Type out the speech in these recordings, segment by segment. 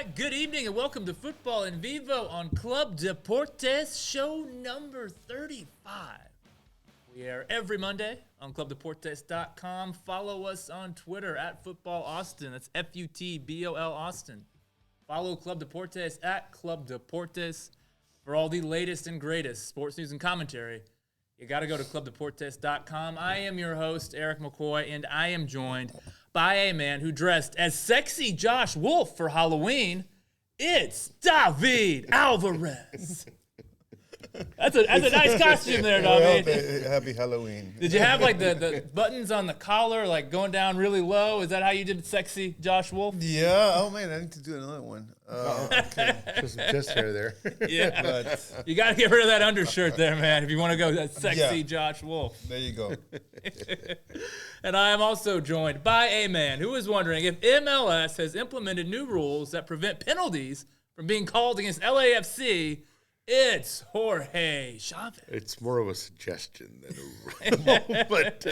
right, good evening and welcome to Futbol En Vivo on Club Deportes, show number 35. We air every Monday on clubdeportes.com. Follow us on Twitter at Futbol Austin. That's Futbol Austin. Follow Club Deportes at Club Deportes. For all the latest and greatest sports news and commentary, you got to go to clubdeportes.com. I am your host, Eric McCoy, and I am joined by a man who dressed as sexy Josh Wolf for Halloween. It's David Alvarez. That's a nice costume there, David. Well, happy Halloween. Did you have like the buttons on the collar like going down really low? Is that how you did sexy Josh Wolf? Yeah. Oh man, I need to do another one. Okay. Just some chest hair there. Yeah. But You got to get rid of that undershirt there, man, if you want to go that sexy Josh Wolf. there you go. And I am also joined by a man who is wondering if MLS has implemented new rules that prevent penalties from being called against LAFC. It's Jorge Chavez. It's more of a suggestion than a rule, but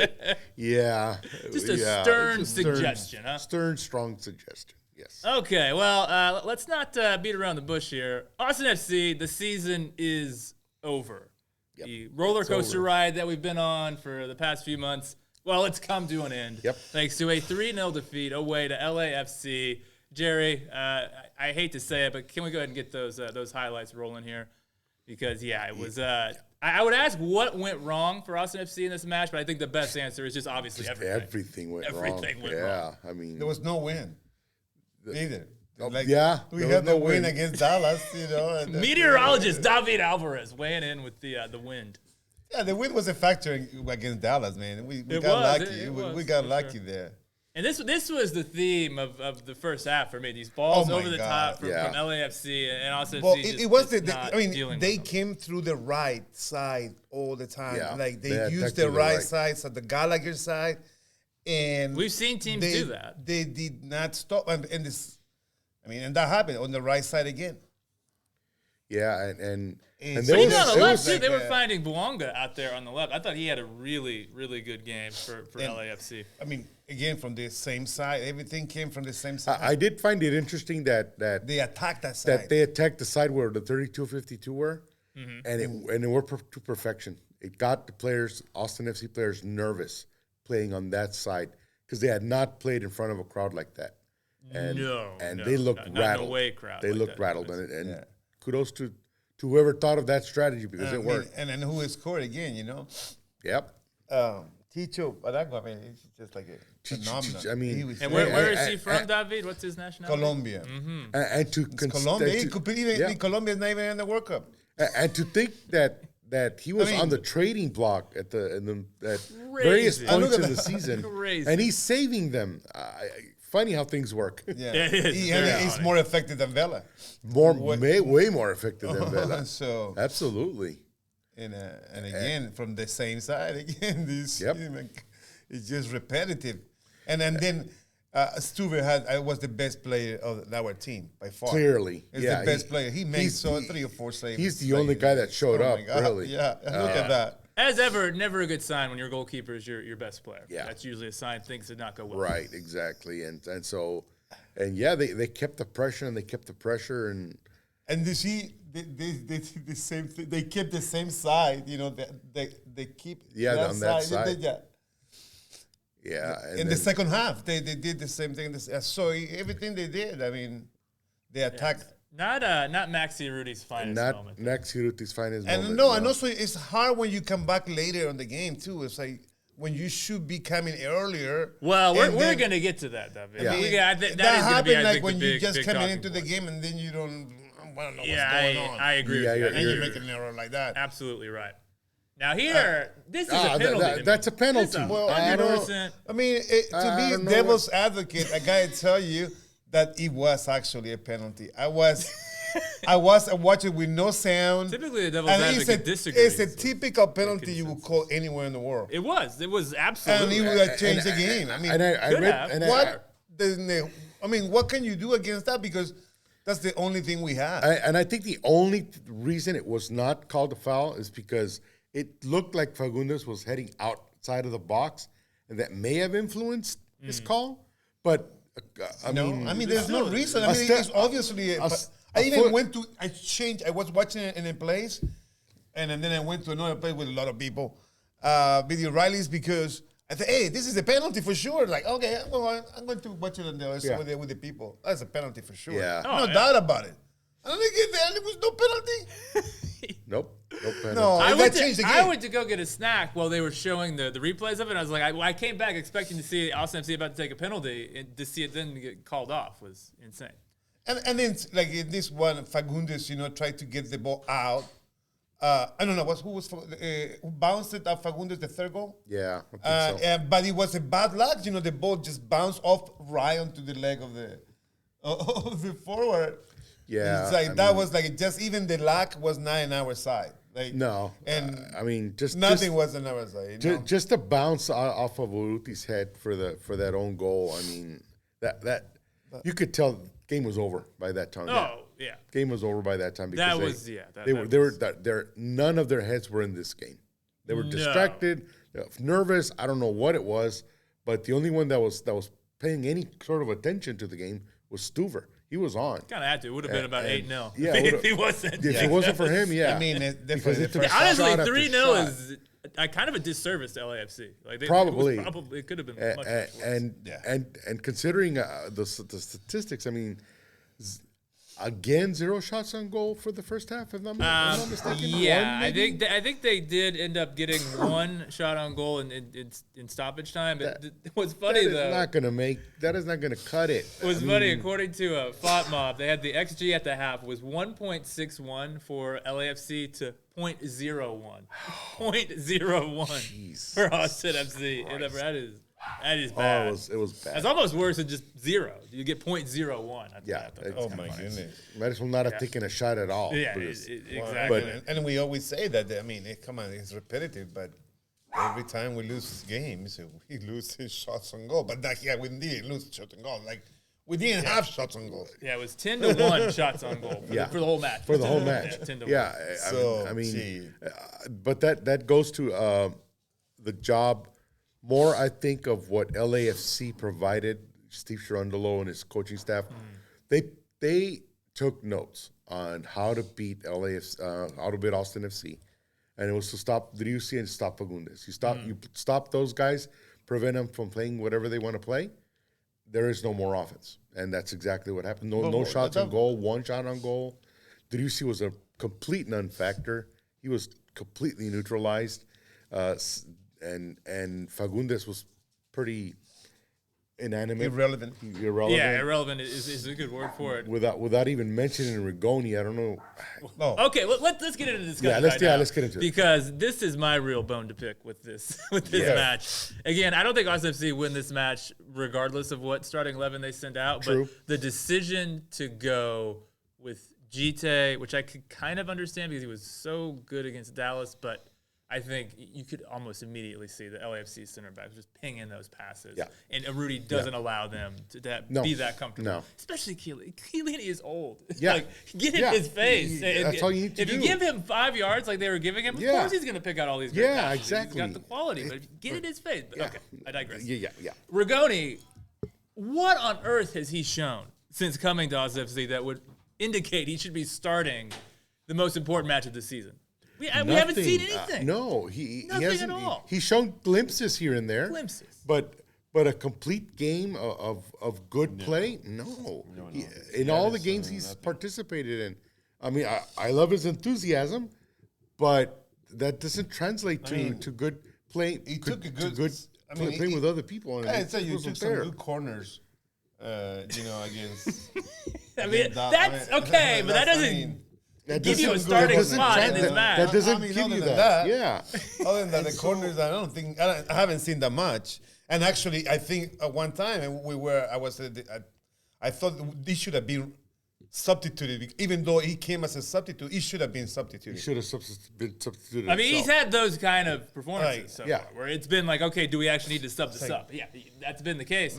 yeah. Just a yeah, stern it's suggestion, huh? Stern, strong suggestion, yes. Okay, well, let's not beat around the bush here. Austin FC, the season is over. Yep. The roller coaster over. ride that we've been on for the past few months, well, it's come to an end. Yep. Thanks to a 3-0 defeat away to LAFC. Jerry, I hate to say it, but can we go ahead and get those highlights rolling here? Because, yeah, it was I would ask what went wrong for Austin FC in this match, but I think the best answer is just obviously everything. Everything went Everything wrong. went yeah, wrong. I mean, There was no win either. we had the win against Dallas, you know. And Meteorologist David Alvarez weighing in with the wind. Yeah, the win was a factor against Dallas, man. We It got was, lucky. it we was, got for lucky sure. there. And this was the theme of the first half for me. These balls Oh my over the God. top from Yeah. LAFC and Austin Well, FC. it was not dealing they with them. came through the right side all the time. Yeah, Like they they attacked used through the the right right. side, so the Gallagher side, and We've seen teams they, do that. They did not stop, and that happened on the right side again. yeah, and But there But even was, on the there left was too, they were like, finding Buonga out there on the left. I thought he had a really, really good game for And- LAFC. I mean, again from the same side. Everything came from the same side. I did find it interesting that They attacked that side. that they attacked the side where the 32-52 were, Mm-hmm. and it worked to perfection. It got the players, Austin FC players, nervous playing on that side because they had not played in front of a crowd like that. And No, they looked not in a rattled. away crowd They like looked that, rattled, anyways. and kudos to whoever thought of that strategy because it worked. And then who scored again? You know, Yep. Ticho Arango. I mean, he's just like a phenomenal. I mean, He was And great. where is I- he from, David? What's his nationality? Colombia. And to It's Colombia. and He to- could be even yeah. Colombia's not even in the World Cup. And to think that he was I mean- on the trading block at various Crazy. points Look in at the that. season, Crazy. and he's saving them. Funny how things work. Yeah, It is He, very and he's funny. more effective than Vela. Way more effective than Vela. So Absolutely. and again from the same side again. This Yep. it's just repetitive, and then Stuver was the best player of our team by far. Clearly. He's Yeah, the best he- player. He made he's- 3 or 4 saves. he's the only guy that showed Oh up, my God. really. Yeah, look at that. As ever, never a good sign when your goalkeeper is your best player. Yeah. That's usually a sign things did not go well. Right, exactly. And so, they kept the pressure and And you see, they did the same thing. They kept the same side. You know, they keep on that side. In and the then- second half, they did the same thing. So everything they did, I mean, they attacked. Not Maxi Rudy's finest not moment. next Hiruti's finest And moment. no, and also it's hard when you come back later on the game too. It's like when you should be coming earlier. Well, and we're then- going to get to that, David. Yeah. That that is gonna happened be, I like think, when the you big, just big coming talking into the point. game and then you don't want to know Yeah, what's going on. I agree. Yeah, with you. yeah, and you yeah. make an error like that. Absolutely right. Now here, this is a penalty. to me. that's a penalty. This is Well, I don't- 100%. I mean, I to don't be know devil's advocate, I gotta tell you that it was actually a penalty. I was watching with no sound. Typically, the devil's And advocate disagrees. it's a typical penalty you would call anywhere in the world. It was And absolutely. he would have changed the game. I mean, And I Could read, have. and what can you do against that? Because that's the only thing we have. I think the only reason it was not called a foul is because it looked like Fagundes was heading outside of the box, and that may have influenced his call. But I mean, there's no reason. I mean, it's obviously. I changed. I was watching it in a place, and then I went to another place with a lot of people, video rallies, because I thought, hey, this is a penalty for sure. Like, okay, I'm going to watch it on the with the people. That's a penalty for sure. Yeah. No doubt about it. And there was no penalty. Nope. No penalty. No, I went to go get a snack while they were showing the replays of it. I was like, I came back expecting to see Austin FC about to take a penalty, and to see it then get called off was insane. And then, like in this one, Fagundes, tried to get the ball out. I don't know who bounced it at Fagundes, the third goal. Yeah, I think so. But it was a bad luck. The ball just bounced off right onto the leg of the forward. Yeah, it's like was like just even the luck was not on our side. Like no, and I mean nothing was on our side. Just a bounce off of Urruti's head for that own goal. I mean that you could tell game was over by that time. Oh yeah, game was over by that time because none of their heads were in this game. They were distracted, nervous. I don't know what it was, but the only one that was paying any sort of attention to the game was Stuver. He was on. Kind of had to. It would have been about 8-0. Yeah, if he wasn't. If it wasn't for him, yeah. I mean, honestly, 3-0 is kind of a disservice to LAFC. Like probably it could have been much worse. And considering the statistics, I mean, again, 0 shots on goal for the first half, if I'm not mistaken. Yeah, I think they did end up getting 1 shot on goal in stoppage time. But what's funny though, that is not gonna cut it. What's funny, according to FotMob, they had the XG at the half was 1.61 for LAFC to 0.01. 0.01 for Austin FC. That is bad. It was bad. It's almost worse than just 0. You get 0.01. Yeah. Oh my goodness. Might as well not have taken a shot at all. Yeah, exactly. And we always say that. I mean, come on, it's repetitive, but every time we lose games, we lose shots on goal. But we didn't lose shots on goal. Like we didn't have shots on goal. Yeah, it was 10-1 shots on goal for the whole match. For the whole match. 10-1. Yeah. I mean, but that goes to the job. More, I think, of what LAFC provided, Steve Cherundolo and his coaching staff. They took notes on how to beat how to beat Austin FC, and it was to stop Driussi and stop Fagundes. You stop those guys, prevent them from playing whatever they want to play. There is no more offense, and that's exactly what happened. No shots on goal, 1 shot on goal. Driussi was a complete non-factor. He was completely neutralized. And Fagundes was pretty inanimate. Irrelevant. Yeah, irrelevant is a good word for it. Without even mentioning Rigoni, I don't know. No. Okay, let's get into the discussion. Let's get into it. Because this is my real bone to pick with this match. Again, I don't think Austin FC win this match regardless of what starting 11 they send out. True. But the decision to go with Gite, which I could kind of understand because he was so good against Dallas, but I think you could almost immediately see the LAFC center backs just pinging those passes. Yeah. And Urruti doesn't allow them to be that comfortable. No. Especially Chiellini. Chiellini is old. Yeah. Like, get in his face. That's all you need to do. If you give him 5 yards like they were giving him, of course he's going to pick out all these great passes. Exactly. He's got the quality. But if you get in his face. But okay, I digress. Yeah. Rigoni, what on earth has he shown since coming to FC that would indicate he should be starting the most important match of the season? We haven't seen anything. No, he hasn't. At all. He's shown glimpses here and there. But a complete game of good play? No. In all the games he's participated in. I mean, I love his enthusiasm, but that doesn't translate to good play. He took a good playing with other people. I'd say you took some good corners, against. I mean, that's okay, but that doesn't. Give you a starting spot in this match. That doesn't give you that. Yeah. Other than that, the corners, I haven't seen that much. And actually, I think at one time I thought this should have been substituted. Even though he came as a substitute, he should have been substituted. He should have been substituted. I mean, he's had those kind of performances so far, where it's been like, okay, do we actually need to sub this up? Yeah, that's been the case.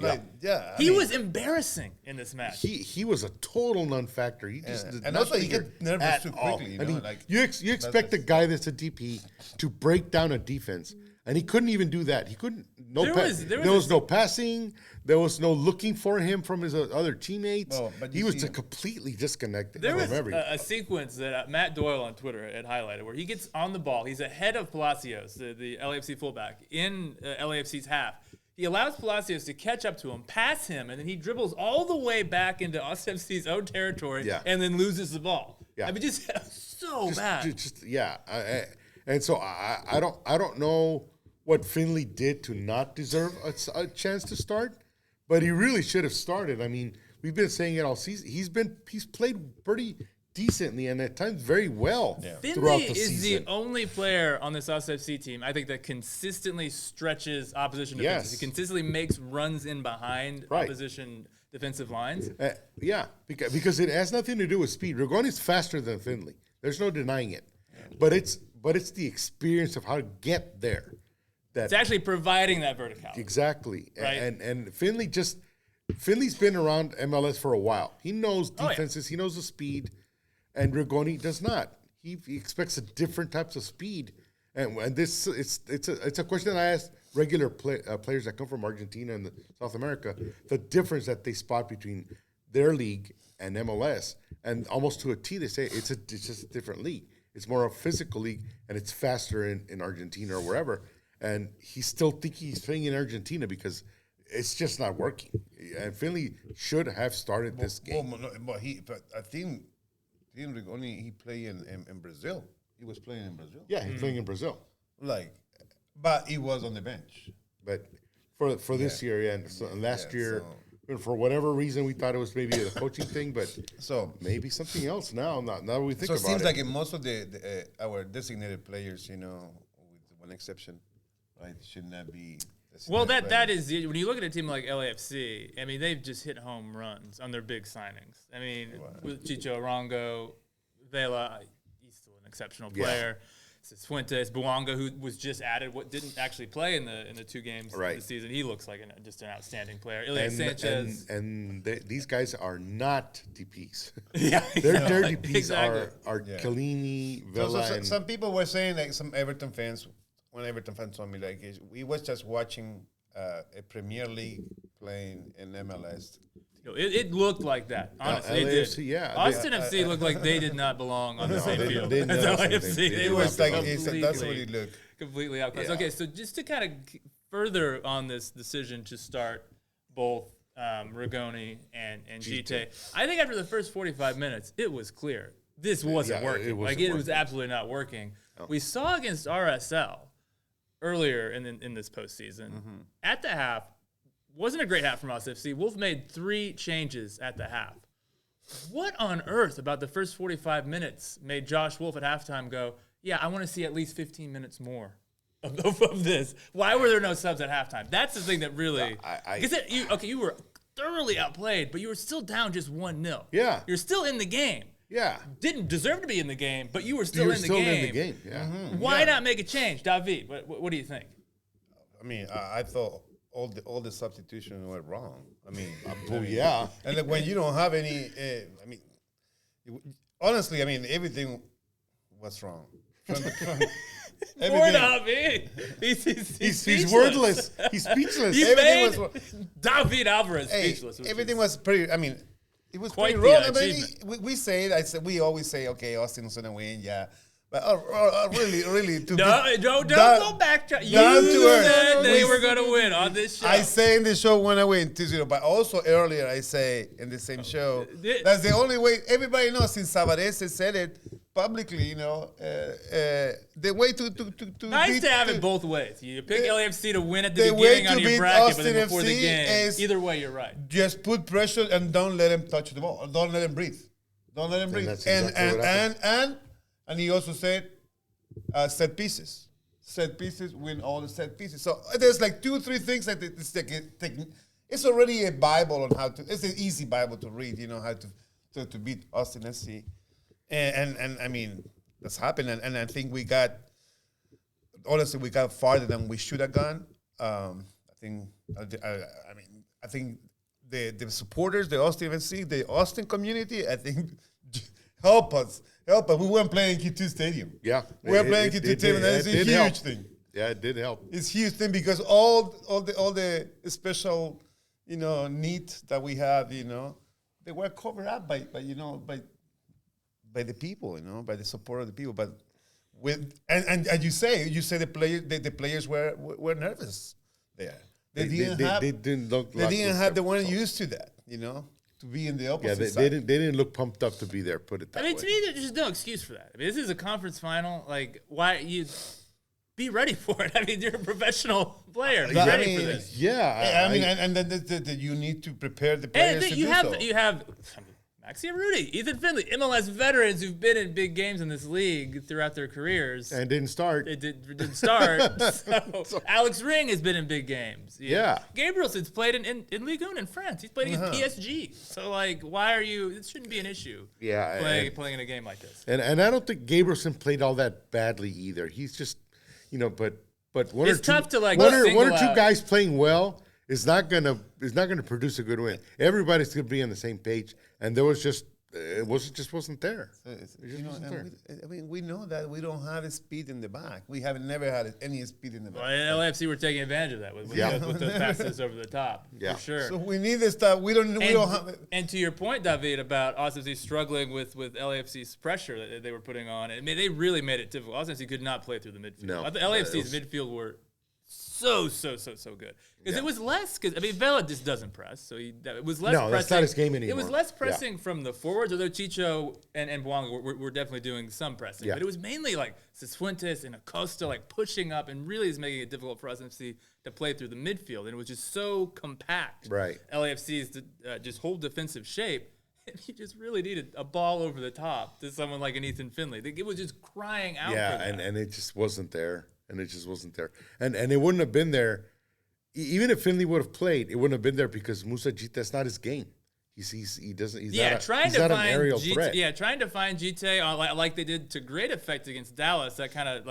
He was embarrassing in this match. He was a total non-factor. He just did and also he get nervous too quickly. You expect a guy that's a DP to break down a defense. And he couldn't even do that. He couldn't. There was no passing. There was no looking for him from his other teammates. But he was completely disconnected. There was a sequence that Matt Doyle on Twitter had highlighted where he gets on the ball. He's ahead of Palacios, the LAFC fullback, in LAFC's half. He allows Palacios to catch up to him, pass him, and then he dribbles all the way back into FC's own territory and then loses the ball. Yeah. I mean, just so bad. And so I don't know what Finley did to not deserve a chance to start, but he really should have started. I mean, we've been saying it all season. He's played pretty decently and at times very well throughout the season. Finley is the only player on this FC team, I think, that consistently stretches opposition defenses. He consistently makes runs in behind opposition defensive lines. Because it has nothing to do with speed. Rigoni is faster than Finley. There's no denying it. But it's the experience of how to get there. It's actually providing that verticality. Exactly. Right? And Finley's been around MLS for a while. He knows defenses. He knows the speed. And Rigoni does not. He expects a different types of speed, and this it's a question that I ask regular players that come from Argentina and South America. The difference that they spot between their league and MLS, and almost to a T, they say it's just a different league. It's more a physical league, and it's faster in Argentina or wherever. And he still thinks he's playing in Argentina because it's just not working. And Finley should have started this game. But I think. Didn't Rigoni, he played in Brazil. He was playing in Brazil. Yeah, he's playing in Brazil. But he was on the bench. But for this year, and last year, for whatever reason, we thought it was maybe a coaching thing, but maybe something else now. Now that we think about it. So it seems like in most of our designated players, with one exception, right, should not be. Well, that is when you look at a team like LAFC. I mean, they've just hit home runs on their big signings. I mean, with Chicho Arango, Vela, he's still an exceptional player. Fuentes, Buanga, who was just added, didn't actually play in the 2 games this season. He looks like just an outstanding player. Elias Sanchez, these guys are not DPs. Their DPs are Chiellini, Vela. So some people were saying, like some Everton fans. When Everton fans told me, we was just watching a Premier League playing in MLS. It looked like that. Honestly, it did. Austin FC looked like they did not belong on the same field as LAFC. It was like that's what it looked. Completely outclassed. Okay, so just to kind of further on this decision to start both Rigoni and Gite, I think after the first 45 minutes, it was clear this wasn't working. It was absolutely not working. Oh. We saw against RSL earlier in this postseason. At the half, wasn't a great half from us, FC. Wolf made 3 changes at the half. What on earth about the first 45 minutes made Josh Wolf at halftime go, I want to see at least 15 minutes more of this? Why were there no subs at halftime? That's the thing that really... you were thoroughly outplayed, but you were still down just 1-0. Yeah. You're still in the game. Yeah. Didn't deserve to be in the game, but you were still in the game. Yeah. Why not make a change, David? What do you think? I mean, I thought all the substitutions were wrong. I mean, and when you don't have any, honestly, everything was wrong. Poor David. He's wordless. He's speechless. David Alvarez speechless. Everything was pretty. It was quite wrong. We always say, okay, Austin's gonna win, but really, don't go back. You said they were gonna win on this show. I say in the show when I win 2-0, but also earlier I say in the same show that's the only way. Everybody knows since Alvarez said it publicly. The way to nice to have it both ways. You pick LAFC to win at the beginning on your bracket, but then before the game, either way, you're right. Just put pressure and don't let him touch the ball. Don't let him breathe. And he also said set pieces. Set pieces, win all the set pieces. So there's like 2 or 3 things that it's already a Bible on how to. It's an easy Bible to read. How to beat Austin SC. And I mean, that's happened. And I think we got farther than we should have gone. I think the supporters, the Austin FC, the Austin community, I think help us. We weren't playing Q2 Stadium. Yeah. We were playing Q2 Stadium, and that's a huge thing. Yeah, it did help. It's huge thing because all the special, needs that we have, they were covered up by the people, by the support of the people. But and you say the players were nervous there. They didn't have the one used to that, to be in the opposite side. They didn't look pumped up to be there. Put it that way. To me, there's just no excuse for that. This is a conference final. Like, why you be ready for it? You're a professional player. Be ready for this. Yeah, and then you need to prepare the players. And you have Maxi and Rudy, Ethan Finley, MLS veterans who've been in big games in this league throughout their careers. And didn't start. It didn't start. So Alex Ring has been in big games. Yeah. Gabrielson's played in Ligue 1 in France. He's played against PSG. So, why are you – it shouldn't be an issue playing in a game like this. And I don't think Gabrielson played all that badly either. He's just – but one it's or tough two, to, one or two guys playing well is not gonna produce a good win. Everybody's gonna be on the same page, and there was just it wasn't there. We know that we don't have a speed in the back. We have never had any speed in the back. Well, LAFC were taking advantage of that with the passes over the top, for sure. So we need this stuff. We don't have it. And to your point, David, about Austin struggling with LAFC's pressure that they were putting on, they really made it difficult. Austin could not play through the midfield. No, LAFC's midfield were so good. Because it was less, Vela just doesn't press, so it was less pressing. No, that's not his game anymore. It was less pressing from the forwards, although Chicho and Bouanga were definitely doing some pressing. Yeah. But it was mainly Cifuentes and Acosta pushing up and really is making it difficult for us to play through the midfield. And it was just so compact. Right. LAFC's just whole defensive shape. And he just really needed a ball over the top to someone like an Ethan Finley. It was just crying out for that. and it just wasn't there. And it just wasn't there. And it wouldn't have been there. Even if Finley would have played, it wouldn't have been there because Musa Gite, that's not his game. He's not an aerial threat. Yeah, trying to find Gite like they did to great effect against Dallas, that kind of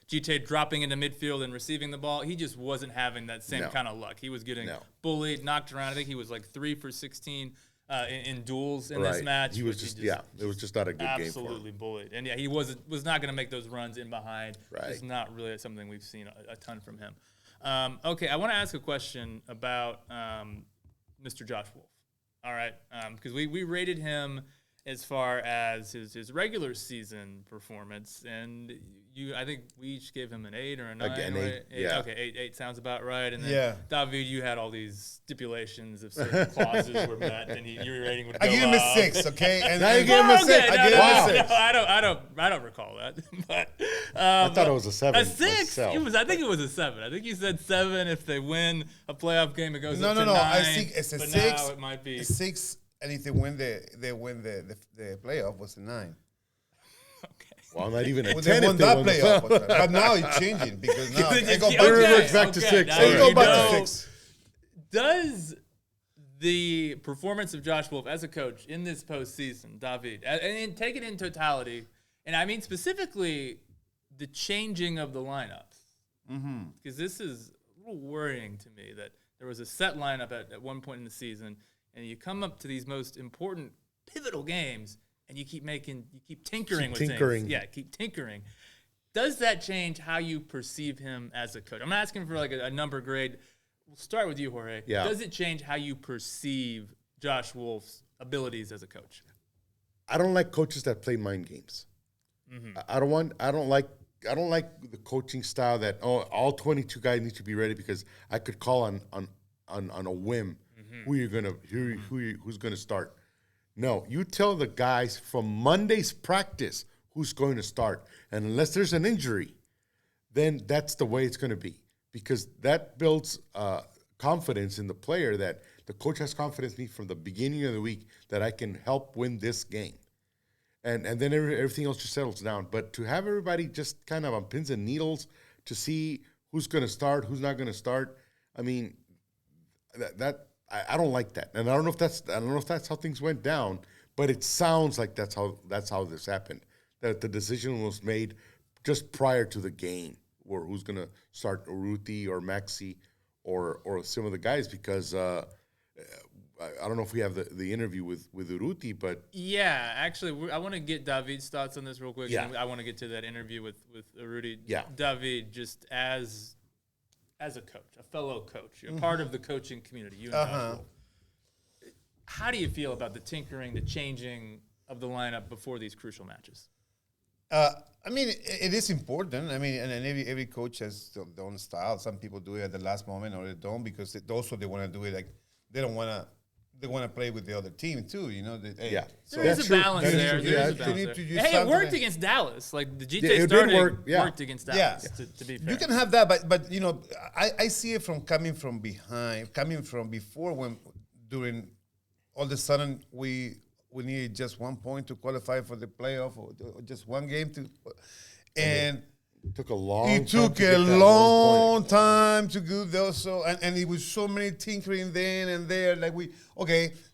Gite dropping into midfield and receiving the ball. He just wasn't having that same kind of luck. He was getting bullied, knocked around. I think he was 3 for 16 in duels in this match. He was it was just not a good game for him. Absolutely bullied. And he was not going to make those runs in behind. Right. It's not really something we've seen a ton from him. Okay, I want to ask a question about Mr. Josh Wolf. All right, because we rated him as far as his regular season performance, and I think we each gave him an 8 or a 9. Again, right? 8, yeah. Okay, 8 sounds about right. And then David, you had all these stipulations if certain clauses were met, and your rating would go up. I give him a 6, okay? And now you give him a 6. I give him a 6. No, I don't recall that. But I thought it was a 7. A 6. I think it was a 7. I think you said 7 if they win a playoff game. It goes up to 9. I think it's a 6. Now it might be a 6. And if they win the playoff, was a 9. Okay. Well, not even a 10. They won that playoff, but now it's changing because now it goes back to 6. They go back to 6. Does the performance of Josh Wolf as a coach in this postseason, David, and take it in totality, and I mean specifically the changing of the lineups, because this is a little worrying to me that there was a set lineup at one point in the season, and you come up to these most important, pivotal games, and you keep tinkering with things. Yeah, keep tinkering. Does that change how you perceive him as a coach? I'm asking for a number grade. We'll start with you, Jorge. Yeah. Does it change how you perceive Josh Wolf's abilities as a coach? I don't like coaches that play mind games. Mm-hmm. I don't like the coaching style that all 22 guys need to be ready because I could call on a whim who's gonna start. No, you tell the guys from Monday's practice who's going to start, and unless there's an injury, then that's the way it's going to be because that builds confidence in the player that the coach has confidence in me from the beginning of the week that I can help win this game, and then everything else just settles down. But to have everybody just kind of on pins and needles to see who's going to start, who's not going to start, I mean, I don't like that, and I don't know if that's how things went down, but it sounds like that's how this happened. That the decision was made just prior to the game, or who's gonna start Urruti or Maxi or some of the guys because I don't know if we have the interview with Urruti, but yeah, actually, I want to get David's thoughts on this real quick. Yeah. And I want to get to that interview with Urruti. Yeah. David, just as a coach, a fellow coach, you're part of the coaching community. You and Joshua. How do you feel about the tinkering, the changing of the lineup before these crucial matches? I mean, it is important. I mean, and every coach has their own style. Some people do it at the last moment, or they don't because they want to do it like they don't want to. They want to play with the other team too. You know. So there is a balance there. Hey, it worked against Dallas. Like the GT starting worked against Dallas. Yeah. To be fair, you can have that, but you know, I see it from coming from behind, coming from before when during all of a sudden we needed just 1 point to qualify for the playoff, or just one game to, and it took a long time to go there. So and it was so many tinkering then and there. Like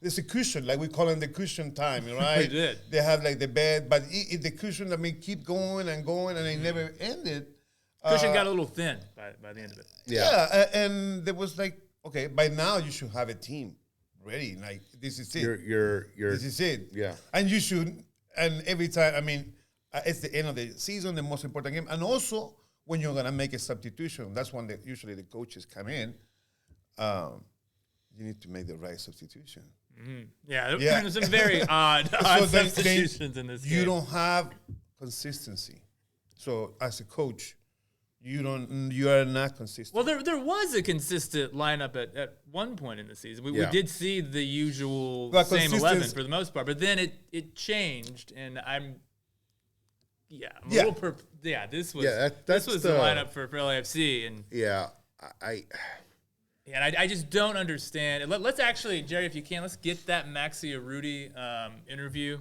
there's a cushion, like we call it the cushion time, right? We did. They have like the bed, but the cushion, I mean, keep going and going, and it never ended. Cushion got a little thin by the end of it. Yeah, and there was like, okay, by now you should have a team ready. Like this is it. This is it. Yeah, and you should. And every time, I mean, it's the end of the season, the most important game, and also when you're gonna make a substitution, that's when usually the coaches come in. You need to make the right substitution. Mm-hmm. Yeah, there's some very odd substitutions in this game. You don't have consistency. So as a coach, you are not consistent. Well, there was a consistent lineup at one point in the season. We did see the usual same 11 for the most part, but then it changed, and I'm a little this was the lineup for LAFC, and I just don't understand. Let's actually, Jerry, if you can, let's get that Maxi Urruti interview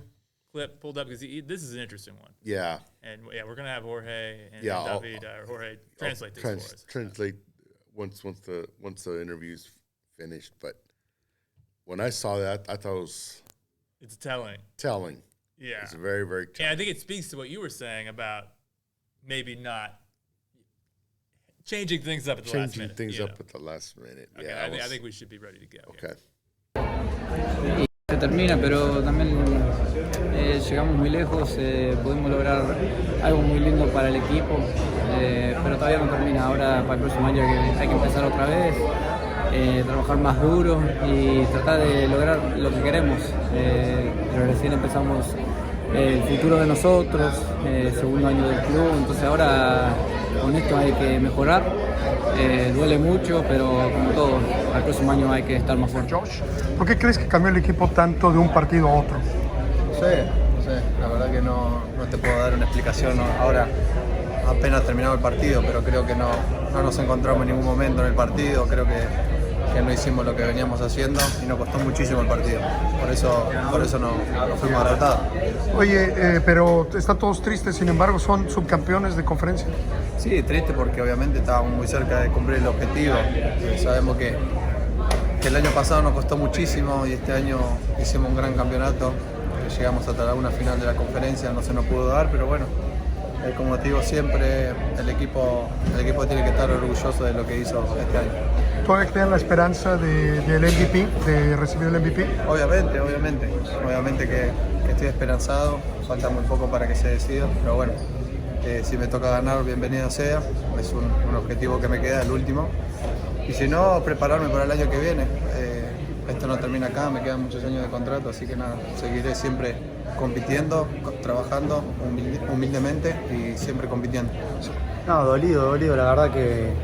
clip pulled up because this is an interesting one. Yeah. And we're gonna have Jorge and David Jorge translate this for us. Translate once the interview's finished. But when I saw that, I thought it's telling. Yeah. It's very, very telling. And I think it speaks to what you were saying about maybe not changing things up at the last minute. Changing things up at the last minute. Okay, Yeah, I think we should be ready to go. Okay. Se termina, pero también llegamos muy lejos, pudimos lograr algo muy lindo para el equipo, pero todavía no termina. Ahora para el próximo año hay que empezar otra vez, trabajar más duro y tratar de lograr lo que queremos. Pero recién empezamos el futuro de nosotros, segundo año del club, entonces ahora con esto hay que mejorar. Duele mucho, pero como todo, al próximo año hay que estar más fuerte. Josh, ¿por qué crees que cambió el equipo tanto de un partido a otro? No sé, la verdad que no te puedo dar una explicación ahora, apenas terminado el partido, pero creo que no nos encontramos en ningún momento en el partido, creo que no hicimos lo que veníamos haciendo y nos costó muchísimo el partido, por eso no fuimos derrotados. Oye, pero están todos tristes, sin embargo son subcampeones de conferencia. Sí, triste porque obviamente estábamos muy cerca de cumplir el objetivo. Sabemos que el año pasado nos costó muchísimo y este año hicimos un gran campeonato. Llegamos hasta una final de la conferencia, no se nos pudo dar, pero bueno, como te digo siempre, el equipo tiene que estar orgulloso de lo que hizo este año. ¿Todavía te dan la esperanza del MVP, de recibir el MVP? Obviamente que estoy esperanzado, falta muy poco para que se decida, pero bueno. Si me toca ganar, bienvenido sea, es un objetivo que me queda, el último. Y si no, prepararme para el año que viene. Esto no termina acá, me quedan muchos años de contrato, así que nada, seguiré siempre compitiendo, trabajando humildemente y siempre compitiendo. No, dolido, la verdad que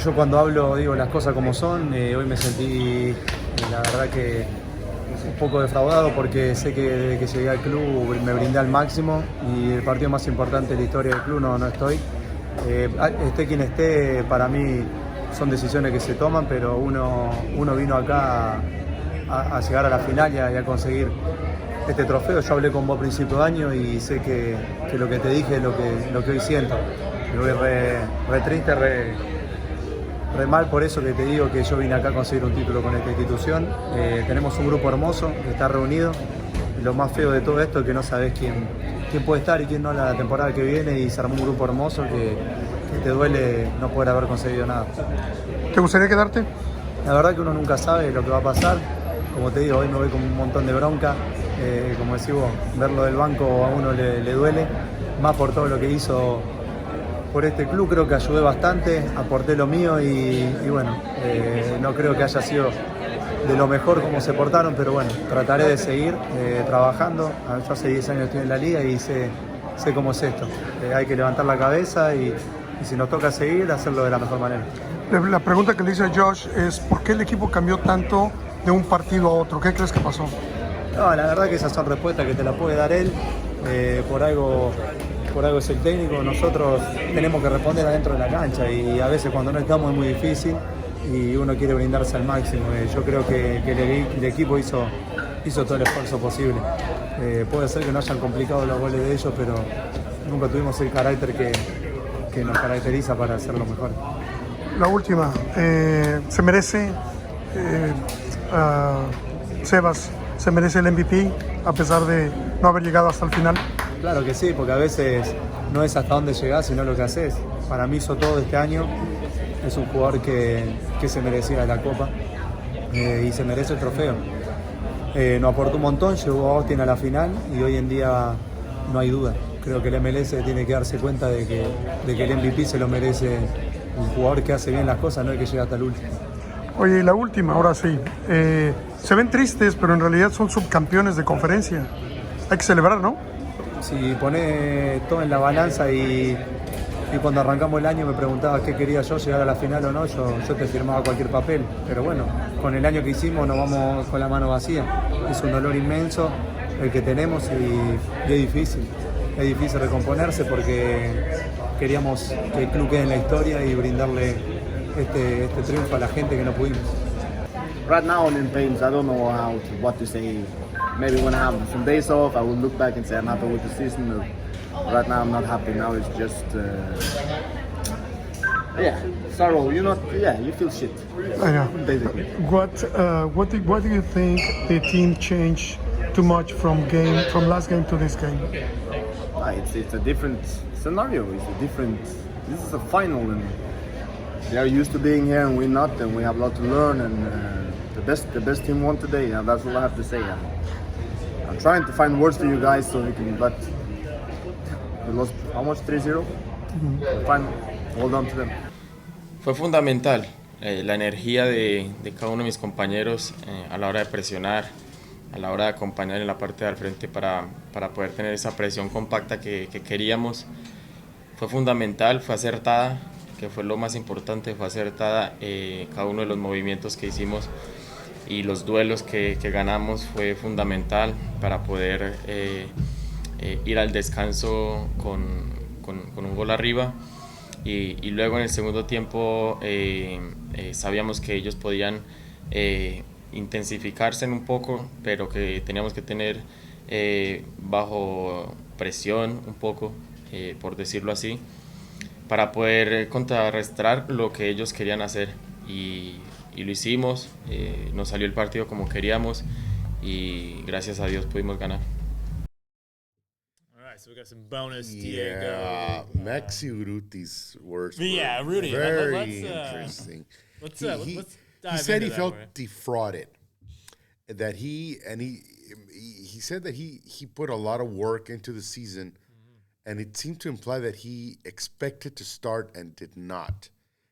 yo cuando hablo digo las cosas como son. Hoy me sentí, la verdad que un poco defraudado porque sé que desde que llegué al club me brindé al máximo y el partido más importante de la historia del club no estoy. Esté quien esté, para mí son decisiones que se toman, pero uno vino acá a llegar a la final y a conseguir este trofeo. Yo hablé con vos a principio de año y sé que lo que te dije es lo que hoy siento. Me voy re triste, re mal por eso que te digo que yo vine acá a conseguir un título con esta institución. Tenemos un grupo hermoso que está reunido. Lo más feo de todo esto es que no sabes quién puede estar y quién no la temporada que viene, y se armó un grupo hermoso que te duele no poder haber conseguido nada. ¿Te gustaría quedarte? La verdad que uno nunca sabe lo que va a pasar. como te digo, hoy me voy con un montón de bronca. Como decís vos, verlo del banco a uno le duele, más por todo lo que hizo por este club. Creo que ayudé bastante, aporté lo mío y bueno, no creo que haya sido de lo mejor como se portaron, pero bueno, trataré de seguir trabajando. Yo hace 10 años estoy en la liga y sé cómo es esto. Hay que levantar la cabeza y si nos toca seguir, hacerlo de la mejor manera. La pregunta que le hice a Josh es ¿por qué el equipo cambió tanto de un partido a otro? ¿Qué crees que pasó? No, la verdad que esas son respuestas que te las puede dar él. Por algo es el técnico. Nosotros tenemos que responder adentro de la cancha y a veces cuando no estamos es muy difícil y uno quiere brindarse al máximo. Yo creo que el equipo hizo todo el esfuerzo posible. Puede ser que no hayan complicado los goles de ellos, pero nunca tuvimos el carácter que nos caracteriza para hacerlo mejor. La última, ¿se merece Sebas? ¿Se merece el MVP a pesar de no haber llegado hasta el final? Claro que sí, porque a veces no es hasta dónde llegás, sino lo que haces. Para mí hizo todo este año. Es un jugador que se merecía la Copa y se merece el trofeo. Nos aportó un montón, llegó a Austin a la final y hoy en día no hay duda. Creo que el MLS tiene que darse cuenta de que el MVP se lo merece un jugador que hace bien las cosas, no el que llega hasta el último. Oye, y la última, ahora sí. Se ven tristes, pero en realidad son subcampeones de conferencia. Hay que celebrar, ¿no? Si pones todo en la balanza y cuando arrancamos el año me preguntabas qué quería yo, llegar a la final o no, yo te firmaba cualquier papel. Pero bueno, con el año que hicimos nos vamos con la mano vacía. Es un dolor inmenso el que tenemos y es difícil. Es difícil recomponerse porque queríamos que el club quede en la historia y brindarle este triunfo a la gente que no pudimos. Right now I'm in pain, so I don't know what to say. Maybe when I have some days off, I will look back and say I'm happy with the season. Right now I'm not happy. Now it's just, sorrow. You feel shit. I know. Basically. What do you think the team changed too much from last game to this game? It's a different scenario. This is a final, and they are used to being here, and we're not, and we have a lot to learn. And the best team won today, and that's all I have to say. I'm trying to find words for you guys so we can, but we lost how much? 3-0. Fine, hold on to them. Fue fundamental la energía de cada uno de mis compañeros a la hora de presionar, a la hora de acompañar en la parte del frente para poder tener esa presión compacta que queríamos. Fue fundamental, fue acertada, que fue lo más importante, fue acertada cada uno de los movimientos que hicimos y los duelos que ganamos fue fundamental para poder ir al descanso con un gol arriba y luego en el segundo tiempo sabíamos que ellos podían intensificarse un poco, pero que teníamos que tener bajo presión un poco, por decirlo así, para poder contrarrestar lo que ellos querían hacer y lo hicimos, nos salió el partido como queríamos y gracias a Dios pudimos ganar. All right, so we got some bonus, Yeah, Diego. Maxi Urruti's words Yeah, were Rudy, very let's, interesting. Let's He dive said into he that felt more. defrauded, that he said that he put a lot of work into the season, and it seemed to imply that he expected to start and did not.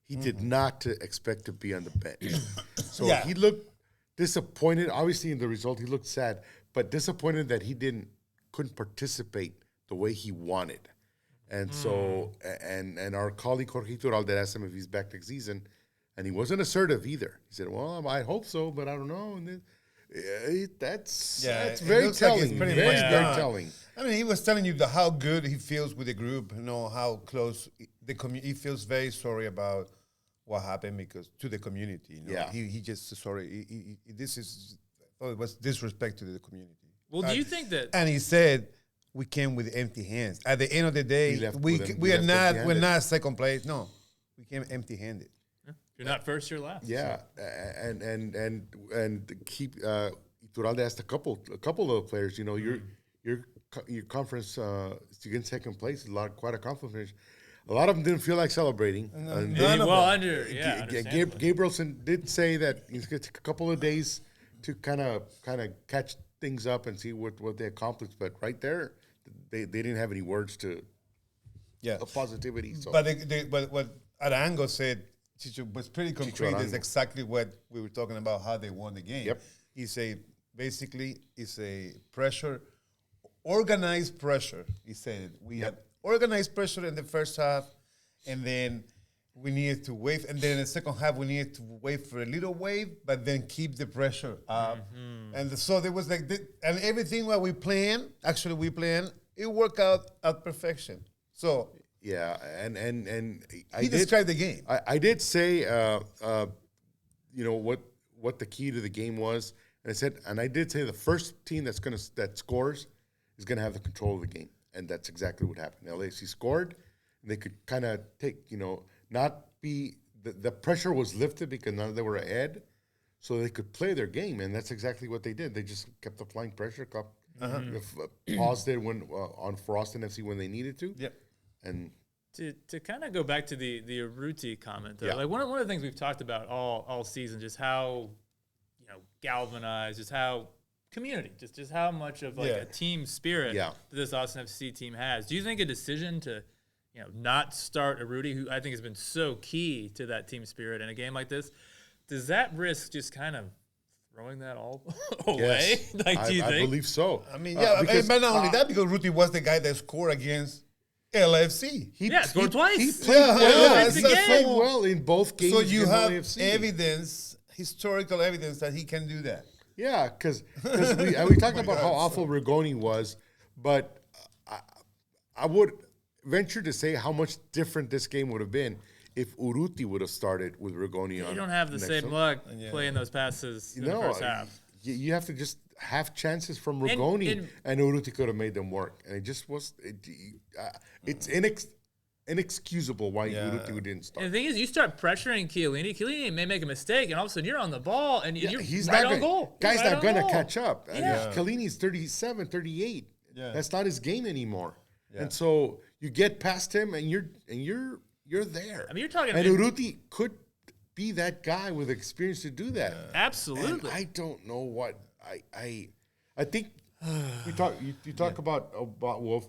He did not expect to be on the bench. So he looked disappointed. Obviously, in the result, he looked sad, but disappointed that he couldn't participate the way he wanted. And so, and our colleague Jorge Chavez asked him if he's back next season, and he wasn't assertive either. He said, "Well, I hope so, but I don't know." And then, that's very telling. Like very telling. I mean, he was telling you how good he feels with the group. You know how close he feels. Very sorry about what happened to the community. You know? Yeah, he just sorry. It was disrespect to the community. Well, do you think that? And he said we came with empty hands. At the end of the day, we're not second place. No, we came empty-handed. You're not first, you're last. Yeah, so. and keep Iturralde asked a couple of players. You know, your conference to get second place is quite a accomplishment. A lot of them didn't feel like celebrating. Gabrielson did say that he's going to take a couple of days to kind of catch things up and see what they accomplished. But right there, they didn't have any words to of positivity. So. But what Arango said, Chicho, was pretty concrete. Is exactly what we were talking about, how they won the game. Yep. Basically, it's a pressure, organized pressure. He said we had organized pressure in the first half, and then we needed to wait. And then in the second half, we needed to wait for a little wave, but then keep the pressure up. And so there was and everything what we planned, it worked out at perfection. So yeah, and he described the game. I did say, what the key to the game was, and I did say the first team that scores is gonna have the control of the game, and that's exactly what happened. LAFC scored, and they could kind of take, not be the pressure was lifted because now they were ahead, so they could play their game, and that's exactly what they did. They just kept applying pressure, paused it when for Austin FC when they needed to. Yep. And to kind of go back to the Urruti comment, though, like one of the things we've talked about all season, just how galvanized, just how community, just how much of a team spirit that this Austin FC team has. Do you think a decision to not start Urruti, who I think has been so key to that team spirit in a game like this, does that risk just kind of throwing that all away? Yes, do you think? I believe so. I mean, but not only that, because Urruti was the guy that scored against LAFC. He scored twice. He played well in both games. So you have LAFC. historical evidence that he can do that. Yeah, because we talked about how awful Rigoni was, but I would venture to say how much different this game would have been if Urruti would have started with Rigoni on. You don't have the same luck playing those passes in the first half. You have to just have chances from Rigoni, and Urruti could have made them work. And it just was. It's inexcusable why Urruti didn't start. And the thing is, you start pressuring Chiellini. Chiellini may make a mistake, and all of a sudden you're on the ball, and he's right not on goal. Guy's right not going to catch up. Yeah. Chiellini's 37, 38. Yeah. That's not his game anymore. Yeah. And so you get past him, and you're there. I mean, you're talking. And Urruti could be that guy with experience to do that. Absolutely. And I don't know what I think. You talk about Wolf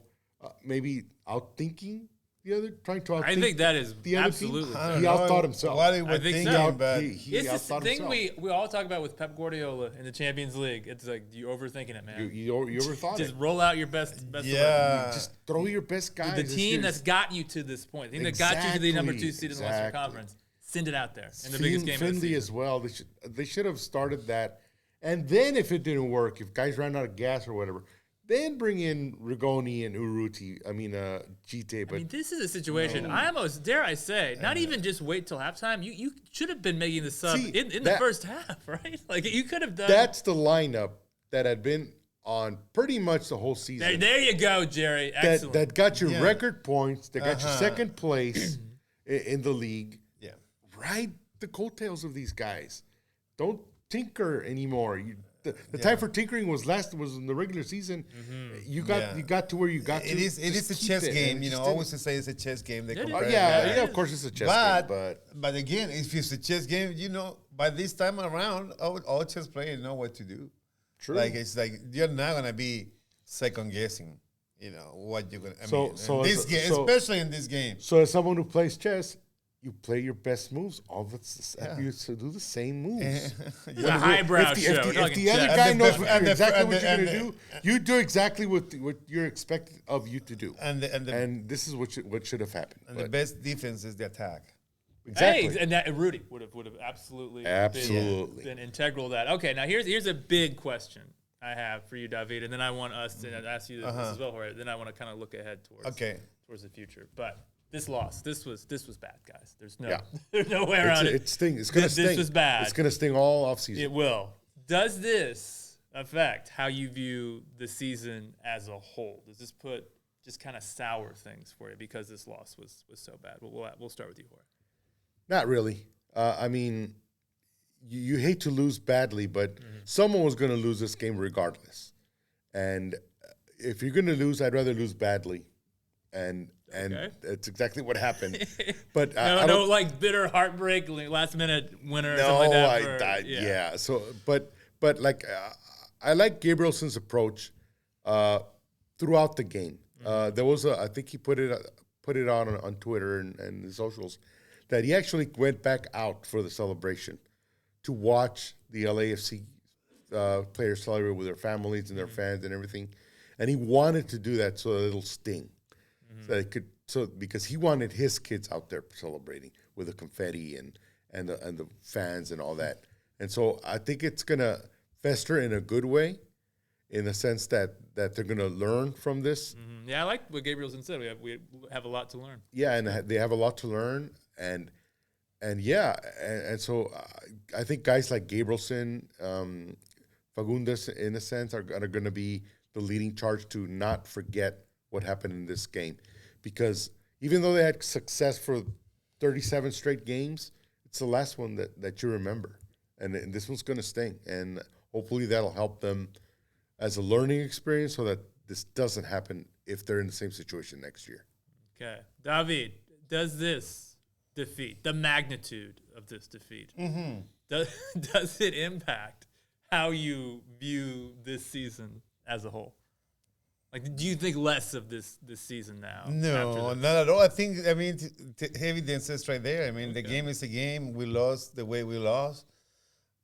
maybe outthinking the other, trying to outthink. I think that is the other absolutely. Team. He outthought himself. I think so. He it's the thing himself. we all talk about with Pep Guardiola in the Champions League. It's like you overthinking it, man. You overthought just it. roll out your best. Just throw your best guys. The team that's got you to this point, the team that got you to the number 2 seed in the Western Conference, send it out there in the biggest game of the season. as well. They should have started that, and then if it didn't work, if guys ran out of gas or whatever, then bring in Rigoni and Urruti. Gite. But this is a situation. I almost dare I say, not even just wait till halftime. You should have been making the sub in the first half, right? Like you could have done. That's the lineup that had been on pretty much the whole season. There you go, Jerry. Excellent. That got you record points. That got you second place in the league. Yeah. Ride the coattails of these guys. Don't tinker anymore. The time for tinkering was in the regular season. You got to where you got to. It is a chess game. Always to say it's a chess game. They of course it's a chess game. But again, if it's a chess game, by this time around, all chess players know what to do. True. Like it's like you're not gonna be second guessing. What you're gonna. Especially in this game. So as someone who plays chess, you play your best moves. All that's you do the same moves. It's a highbrow show. If the other guy knows exactly what you're going to do, you do exactly what you're expected of you to do. And this is what should have happened. And the best defense is the attack. Exactly. Hey, and that Rudy would have absolutely been integral to that. Okay, now here's a big question I have for you, David, and then I want us to ask you this as well, Jorge. Then I want to kind of look ahead towards the future. But this loss, this was bad, guys. There's no way around it. It stings. It's gonna sting. This was bad. It's gonna sting all offseason. It will. Does this affect how you view the season as a whole? Does this just kind of sour things for you because this loss was so bad? We'll start with you, Jorge. Not really. You hate to lose badly, but someone was going to lose this game regardless. And if you're going to lose, I'd rather lose badly. And that's exactly what happened. But no, like bitter heartbreak, last minute winner. No, or something like that. So, but But like, I like Gabrielson's approach throughout the game. There was I think he put it on Twitter and the socials that he actually went back out for the celebration to watch the LAFC players celebrate with their families and their fans and everything, and he wanted to do that so that it'll sting, so it could. So because he wanted his kids out there celebrating with the confetti and the fans and all that, and so I think it's gonna fester in a good way, in the sense that they're gonna learn from this. Mm-hmm. Yeah, I like what Gabrielson said. We have a lot to learn. Yeah, and they have a lot to learn, and so I think guys like Gabrielson, Fagundes, in a sense, are going to be the leading charge to not forget what happened in this game. Because even though they had success for 37 straight games, it's the last one that you remember. And this one's going to sting. And hopefully that'll help them as a learning experience so that this doesn't happen if they're in the same situation next year. Okay. David, does this defeat, the magnitude of this defeat, does it impact how you view this season as a whole? Like, do you think less of this season now? No, not at all. I mean, evidence is right there. I mean, the game is a game. We lost the way we lost.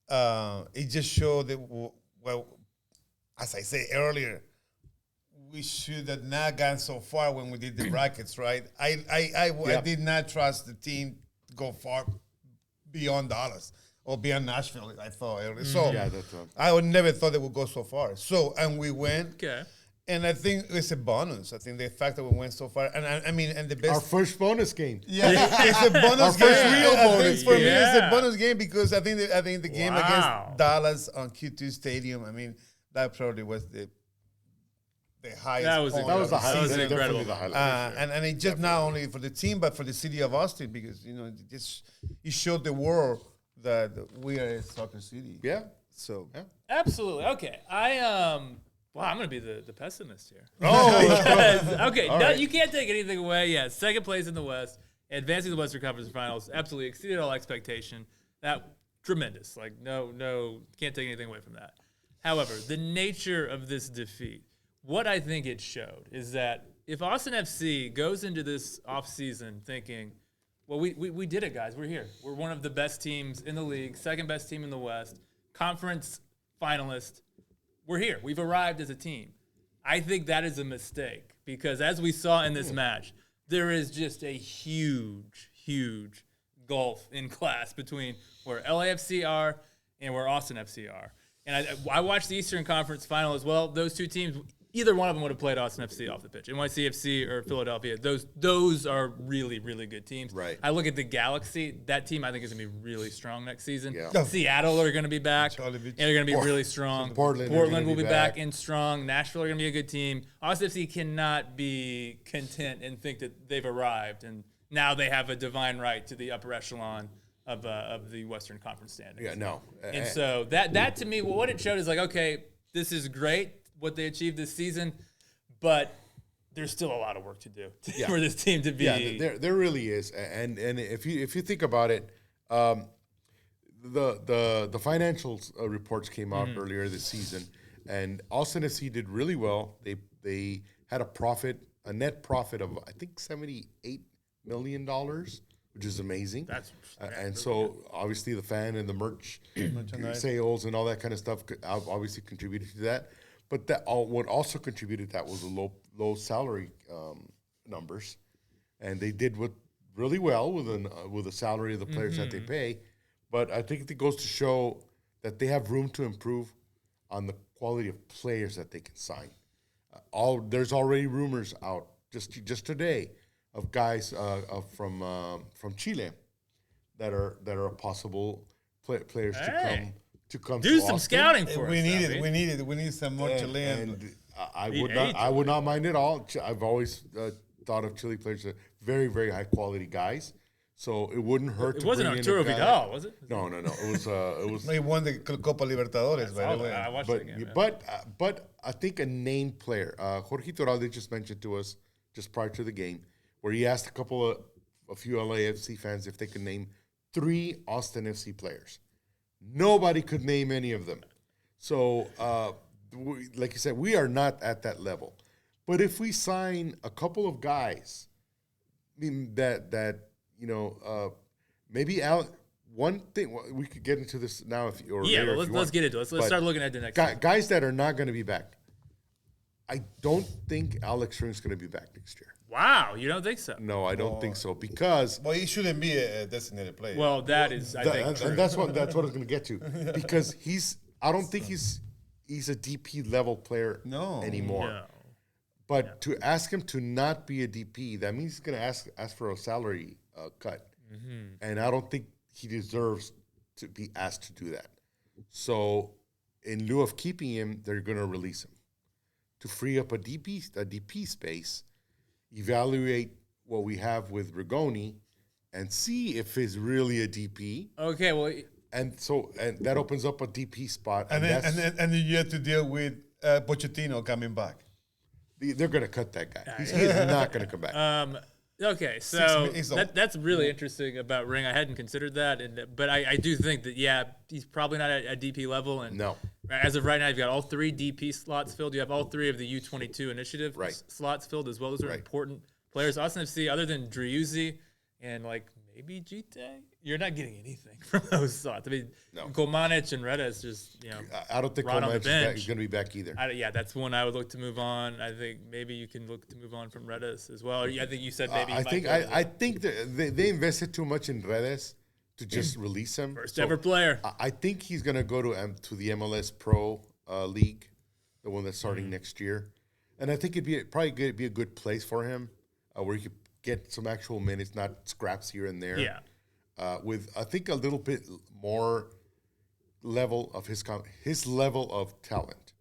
It just showed that, well, as I said earlier, we should have not gone so far when we did the brackets, right? I did not trust the team to go far beyond Dallas or beyond Nashville, I thought earlier. So I would never thought they would go so far. So, and we went. Okay. And I think it's a bonus. I think the fact that we went so far, and I mean, and the best. Our first bonus game. Yeah, it's a bonus Our game. first real bonus for me, it's a bonus game because I think the game against Dallas on Q2 Stadium. I mean, that probably was the highest. That was the highlight. Incredible. The highlight. And it just not only for the team but for the city of Austin, because it showed the world that we are a soccer city. Yeah. So absolutely. Okay. Wow, I'm going to be the pessimist here. Oh, okay. Right. You can't take anything away. Yeah, second place in the West, advancing to the Western Conference Finals, absolutely exceeded all expectation. That tremendous. Like no, can't take anything away from that. However, the nature of this defeat, what I think it showed is that if Austin FC goes into this offseason thinking, well, we did it, guys. We're here. We're one of the best teams in the league, second best team in the West, conference finalist. We're here. We've arrived as a team. I think that is a mistake because as we saw in this match, there is just a huge, huge gulf in class between where LAFC are and where Austin FC are. And I watched the Eastern Conference Final as well. Those two teams, either one of them would have played Austin FC off the pitch. NYCFC or Philadelphia, those are really, really good teams. Right. I look at the Galaxy. That team I think is going to be really strong next season. Yeah. Seattle are going to be back, and they're going to be really strong. Portland will be back and strong. Nashville are going to be a good team. Austin FC cannot be content and think that they've arrived and now they have a divine right to the upper echelon of the Western Conference standings. Yeah, no. And so that to me, what it showed is like, okay, this is great what they achieved this season, but there's still a lot of work to do for this team to be. Yeah, there really is. And if you think about it, the financial reports came out earlier this season, and Austin FC did really well. They had a net profit of I think $78 million, which is amazing. And so obviously the fan and the merch sales and all that kind of stuff obviously contributed to that. But what also contributed to that was the low salary numbers, and they did really well with the salary of the players that they pay. But I think it goes to show that they have room to improve on the quality of players that they can sign. There's already rumors out just today of guys from Chile that are possible players to come do to some Austin. scouting for us. We need some more Chilean. And I would not mind at all. I've always thought of Chile players as very, very high quality guys. So it wouldn't hurt. It wasn't Arturo Vidal, was it? No. It was. He won the Copa Libertadores, by the way. I watched it again. But I think a named player, Jorge Chavez just mentioned to us just prior to the game, where he asked a few LAFC fans if they could name 3 Austin FC players. Nobody could name any of them. So, like you said, we are not at that level. But if we sign a couple of guys, I mean, maybe one thing, we could get into this now let's get into it. Let's start looking at the next guys that are not going to be back. I don't think Alex Ring's going to be back next year. Wow, you don't think so? No, I don't think so because he shouldn't be a designated player. Well, that is I think true. And that's what I was going to get to because I don't think he's a DP level player anymore. No. But to ask him to not be a DP, that means he's going to ask for a salary cut, and I don't think he deserves to be asked to do that. So, in lieu of keeping him, they're going to release him to free up a DP space. Evaluate what we have with Rigoni, and see if he's really a DP. Okay, well, and that opens up a DP spot, and then you have to deal with Pochettino coming back. They're going to cut that guy. He's not going to come back. Okay, so that's really interesting about Ring. I hadn't considered that, but I do think that he's probably not at DP level. And no, as of right now, you've got all 3 DP slots filled. You have all 3 of the U22 initiative slots filled as well. Those are important players. Austin FC, other than Driussi and maybe Gite, you're not getting anything from those slots. I mean, Kolmanic and Reda is just I don't think Kolmanic is going to be back either. That's one I would look to move on. I think maybe you can look to move on from Redes as well. I think you said maybe. I think that they invested too much in Redes to just release him. First ever player. I think he's going to go to the MLS Pro League, the one that's starting next year, and I think it'd be a good place for him where he could get some actual minutes, not scraps here and there. Yeah. With I think a little bit more level of his level of talent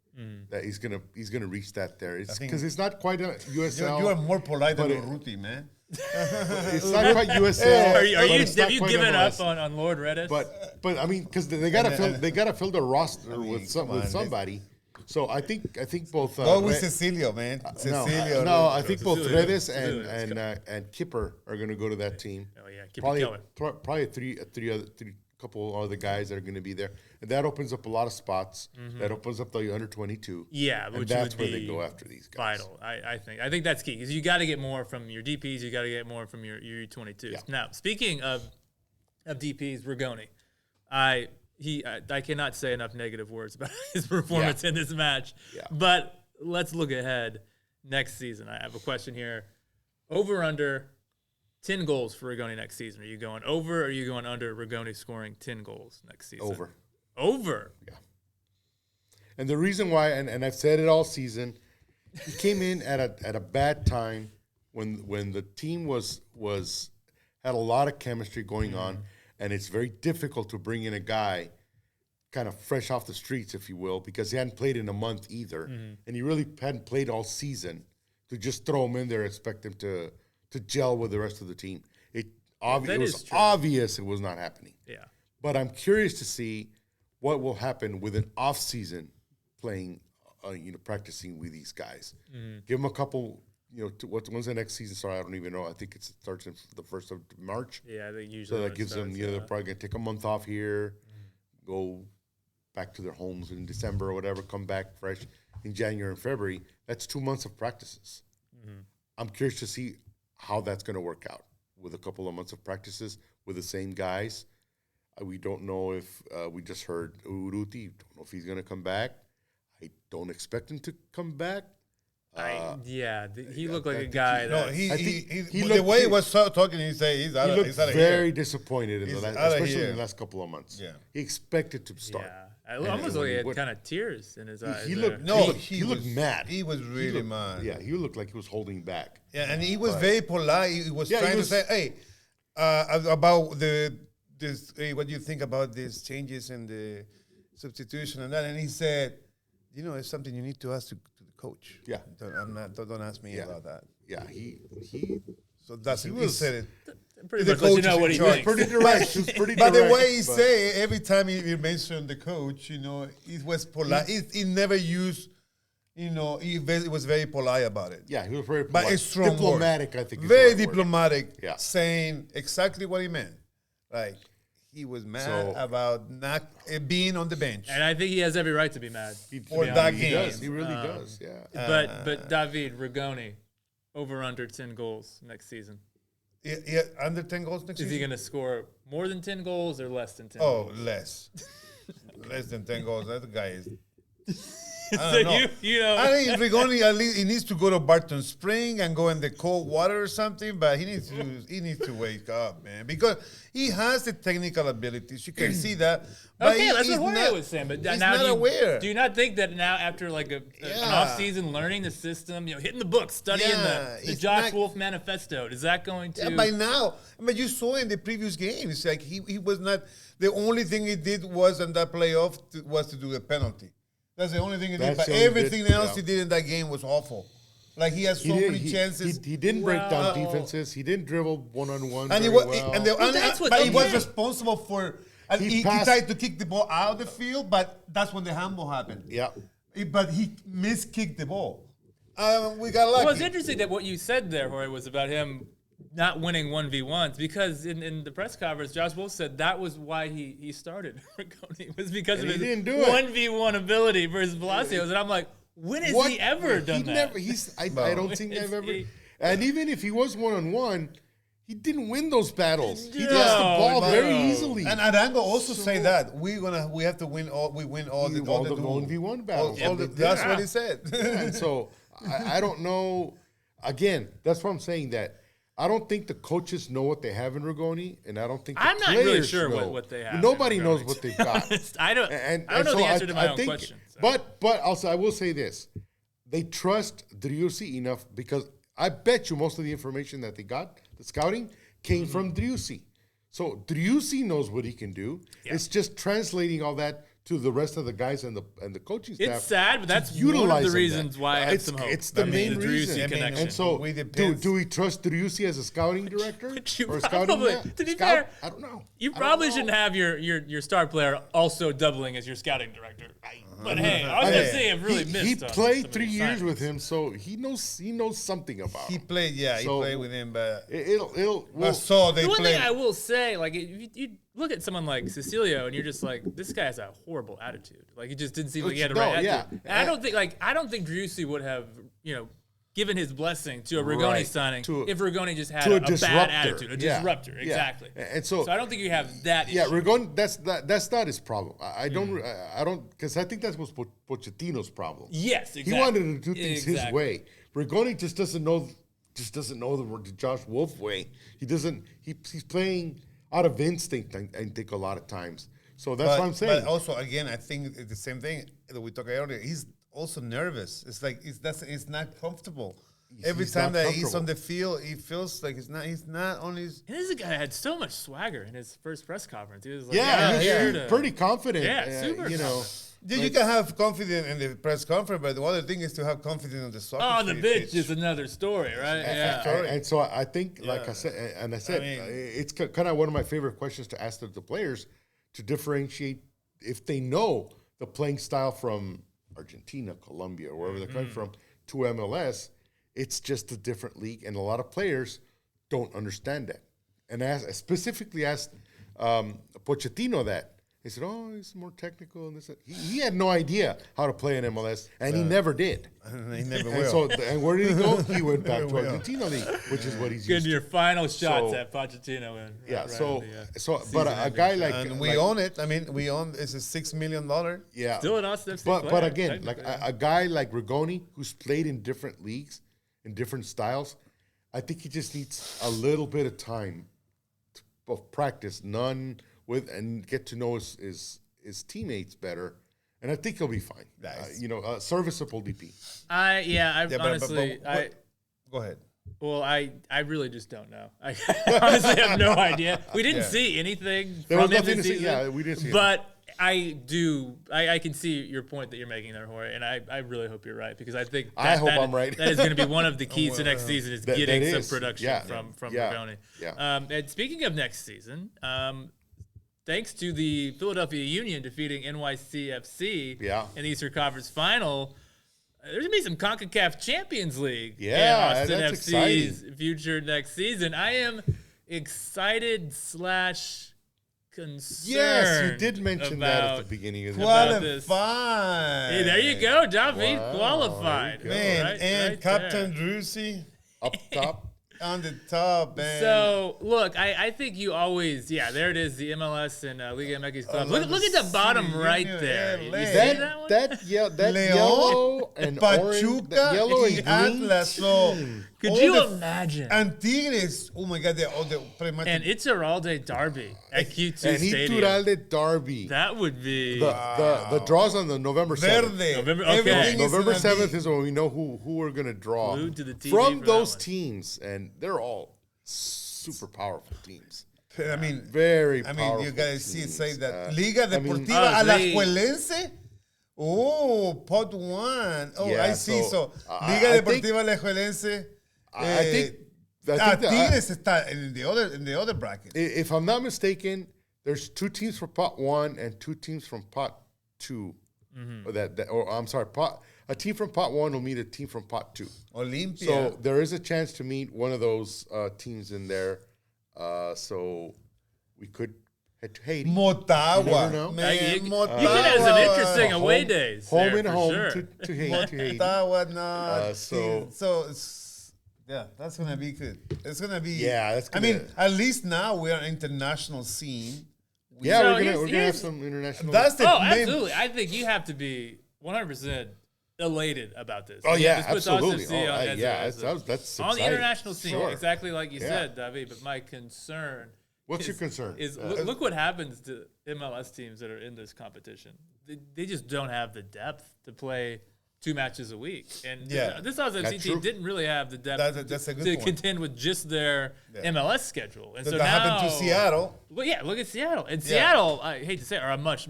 that he's gonna reach that there. It's because it's not quite a USL. You are more polite than Urruti, man. It's not quite USL. Have you given up on Lord Redes? But I mean, because they gotta fill the roster with somebody. So I think both. Go with Cecilio, man. Cecilio. No, I think both Redes and Kipper are going to go to that team. Oh yeah, Kipper probably three couple other guys that are going to be there, and that opens up a lot of spots. That opens up the under 22. Yeah, and that's where they go after these guys. Vital, I think that's key because you got to get more from your DPS. You got to get more from your U22s. Yeah. Now, speaking of DPS, Rigoni, I cannot say enough negative words about his performance in this match. Yeah. But let's look ahead next season. I have a question here. Over under 10 goals for Rigoni next season. Are you going over or are you going under Rigoni scoring 10 goals next season? Over? Yeah. And the reason why, and I've said it all season, he came in at a bad time when the team had a lot of chemistry going on. And it's very difficult to bring in a guy kind of fresh off the streets, if you will, because he hadn't played in a month either. And he really hadn't played all season to just throw him in there and expect him to gel with the rest of the team. It was obvious it was not happening. Yeah. But I'm curious to see what will happen with an off-season playing, practicing with these guys. Give them a couple... when's the next season start? I don't even know. I think it starts in the 1st of March. Yeah, I think usually. So that gives them, they're probably going to take a month off here, go back to their homes in December or whatever, come back fresh in January and February. That's 2 months of practices. I'm curious to see how that's going to work out with a couple of months of practices with the same guys. We don't know if we just heard Urruti. Don't know if he's going to come back. I don't expect him to come back. He looked like a guy. The way he was talking, he looked very disappointed in especially in the last couple of months. Yeah, he expected to start. Yeah, I almost like he had kind of tears in his eyes. He looked mad. He was really mad. Yeah, he looked like he was holding back. Yeah, and he was very polite. He was trying to say, "Hey, about this. Hey, what do you think about these changes and the substitution and that?" And he said, it's something you need to ask to coach. Yeah. Don't ask me about that. Yeah, he so that's he said it. Pretty much let you know what he thinks. Pretty direct. But the way he say every time he mentioned the coach, it was polite. He never used, he was very polite about it. Yeah, he was very polite. But it's strong diplomatic, word. I think. Very diplomatic, saying exactly what he meant. Like, he was mad about not being on the bench. And I think he has every right to be mad. For that game. Does. He really does, yeah. But David, Rigoni, over under 10 goals next season. Yeah, under 10 goals next season? Is he going to score more than 10 goals or less than 10 goals? goals? Less. Less than 10 goals. That guy is... I don't know. I think Rigoni, at least he needs to go to Barton Spring and go in the cold water or something, but he needs to wake up, man, because he has the technical abilities. You can see that. Okay, that's what Jorge was saying. But he's now not aware. Do you not think that now, after like an off-season, learning the system, hitting the book, studying the Josh Wolf manifesto, is that going to? Yeah, by now, you saw in the previous game, it's like he was not. The only thing he did was on that playoff was to do a penalty. That's the only thing he did. But everything else he did in that game was awful. Like he has so many chances. He didn't break down defenses. He didn't dribble one-on-one. And he was responsible for. He tried to kick the ball out of the field, but that's when the handball happened. Yeah. But he miskicked the ball. We got lucky. Well, it's interesting that what you said there, Jorge, was about him not winning 1v1s, because in the press conference, Josh Wolf said that was why he started Rigoni, was because of his 1v1 ability versus Palacios. And I'm like, when has he ever done that? I don't think I've ever. And even if he was one-on-one, he didn't win those battles. He lost the ball very easily. And Arango also say that we have to win all. We win all the 1v1 battles. That's what he said. And so I don't know. Again, that's why I'm saying that. I don't think the coaches know what they have in Rigoni, and I don't think the I'm not players really sure know. what they have. Nobody knows what they've got. I don't know the answer to my own question. So. But also, I will say this: they trust Driussi enough, because I bet you most of the information that they got, the scouting, came from Driussi. So Driussi knows what he can do. Yeah. It's just translating all that to the rest of the guys and the coaching staff. It's sad, but that's one of the reasons why I have some hope. It's the main reason. Connection. And so, do we trust Driussi as a scouting director? Or to be fair, I don't know. You probably shouldn't have your star player also doubling as your scouting director. But hey, I was going to say I've really missed. He played 3 years with him, so he knows something about him. He played with him, but the one thing I will say, like, if you look at someone like Cecilio, and you're just like, this guy has a horrible attitude. Like, he just didn't seem like he had a right attitude. And I don't think Driussi would have, given his blessing to a Rigoni signing if Rigoni just had a bad attitude, a disruptor. Exactly. And so I don't think you have that issue. Yeah, Rigoni, that's not his problem. I don't, because I think that was Pochettino's problem. Yes, exactly. He wanted to do things his way. Rigoni just doesn't know the Josh Wolf way. He's playing out of instinct, I think, a lot of times. So that's what I'm saying. But also, again, I think it's the same thing that we talked earlier. He's also nervous. It's like it's not comfortable. Every time that he's on the field, he feels like he's not on his. And this guy had so much swagger in his first press conference. He was like, he was pretty confident. Yeah, super. You can have confidence in the press conference, but the other thing is to have confidence on the soccer. Oh, the bitch is another story, right? And so I think, like I said, it's kind of one of my favorite questions to ask the players, to differentiate if they know the playing style from Argentina, Colombia, or wherever they're coming from, to MLS. It's just a different league, and a lot of players don't understand that. And specifically asked Pochettino that. He said, he's more technical. And this. He had no idea how to play in MLS, and he never did. He never will. And where did he go? He went back to Argentina League, which is what he's used to. Your final shots at Pochettino. But a guy like... And we own it. I mean, it's a $6 million. Yeah. Still an Austin FC player. But again, like a guy like Rigoni, who's played in different leagues, in different styles, I think he just needs a little bit of time of practice, and get to know his teammates better, and I think he'll be fine. Nice. Serviceable DP. Honestly, go ahead. Well, I really just don't know. I honestly have no idea. We didn't see anything from him this season. Yeah, we didn't see. But I can see your point that you're making there, Jorge, and I really hope you're right, because I think I'm right. That is going to be one of the keys to next season, is getting some production from Rigoni. Yeah. And speaking of next season, thanks to the Philadelphia Union defeating NYCFC in the Eastern Conference Final, there's going to be some CONCACAF Champions League in Austin FC's future next season. I am excited / concerned. Yes, you did mention that at the beginning of the Qualified. Hey, there you go, David. Qualified. Man, Right, and right Captain there. Drusi up top. on the top, man. So, look, I think you always, there it is, the MLS and Liga MX club. Look at the bottom right there. You see that one? That Leon, yellow and orange, Pachuca, that yellow and green Atlas. So, Could you imagine? And Tigres, oh my God, they're pretty much. And it's Aralde Derby at Q2 and Stadium. Iturralde Derby. That would be The draws on the November 7th. Verde. November- okay. Everything is November gonna 7th be- is when we know who we're going to draw Glued to the TV from for those that one. teams, and they're all super powerful teams. I mean, Very I powerful mean, you guys see it teams. say that Liga I mean, Deportiva honestly- Alajuelense. Oh, pot one. Oh, Yeah, I see. So, Liga I think- Deportiva Alajuelense. I think that Tigres está in the other bracket. if I'm not mistaken, there's 2 teams from pot 1 and 2 teams from pot 2. Or I'm sorry, a team from pot 1 will meet a team from pot 2. Olympia. So there is a chance to meet one of those teams in there. So we could head to Haiti. Motagua. You never know. Man, you Motagua. could have some interesting away days. Home there and for home sure. to Haiti. Motagua, no. So- Yeah, that's gonna be good. It's gonna be. Yeah, that's I gonna- mean, at least now we are international scene. Yeah, So we're gonna have here's- some international. That's the Oh, main. absolutely. I think you have to be 100% elated about this. Oh, yeah, This puts absolutely. OSFC Oh, on as a- yeah, as a- that's on the exciting. international scene, Sure. exactly like you Yeah. said, David. But my concern. What's your concern? Is look what happens to MLS teams that are in this competition. They just don't have the depth to play 2 matches a week, and Yeah, this OSFC that's team true. didn't really have the depth That's a good to point. contend with just their MLS schedule. And so that now, happened to Seattle. Well, yeah, look at Seattle. And Seattle, I hate to say, it, are a much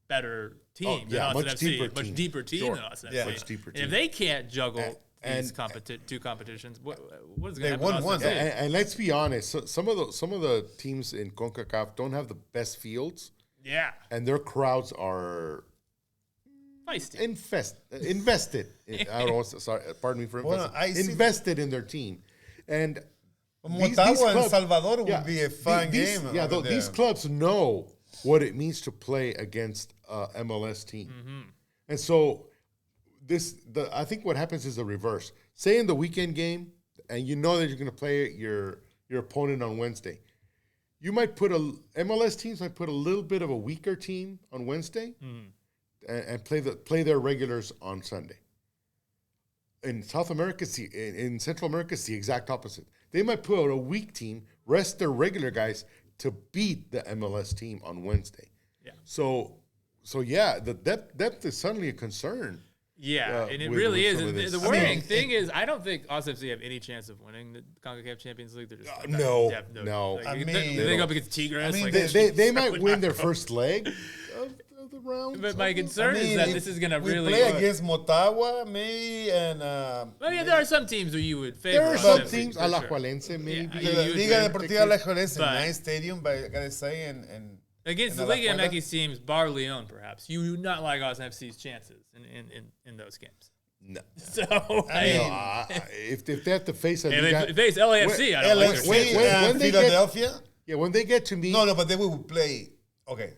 better team than Austin much FC, deeper much team. deeper team Sure. than Austin Yeah. FC. Much deeper And team. if they can't juggle And- these 2 competitions, what is They going to happen? won to one, Austin though. FC? And let's be honest, some of the teams in CONCACAF don't have the best fields, Yeah, and their crowds are feisty. invested. I don't want to, sorry, pardon me for Well, invested. I see- Invested in their team, and Motagua and Salvador would yeah, be a fun these- game. Yeah, over these there. clubs know what it means to play against MLS team, and so I think what happens is the reverse. Say in the weekend game, and you know that you're going to play your opponent on Wednesday. You might put MLS teams might put a little bit of a weaker team on Wednesday, and play their regulars on Sunday. In South America, in Central America, it's the exact opposite. They might put out a weak team, rest their regular guys to beat the MLS team on Wednesday. Yeah. So yeah, the depth is suddenly a concern. Yeah, and it with really is. some of And this. the I mean, worrying thing is, I don't think Austin FC have any chance of winning the CONCACAF Champions League. They're just no. Like, I mean, they go up against Tigres. I mean, like, They might win their first leg of the round. But my concern is that this is going to we really. play against Motagua, maybe, and Well, yeah, there are some teams where you would favor. There are some Austin FC, teams, for sure. Alajuelense maybe. Yeah, the you would Liga win. Deportiva Alajuelense, But- nice stadium, but I gotta say, and Against the in Liga Alajuela? MX teams, bar Leon, perhaps, you do not like Austin FC's chances in those games. No. So, If they have to face a and Liga, they face LAFC. I don't like their LAFC chances. when and they get- Philadelphia. yeah, when they get to meet, No, but they will play. Okay,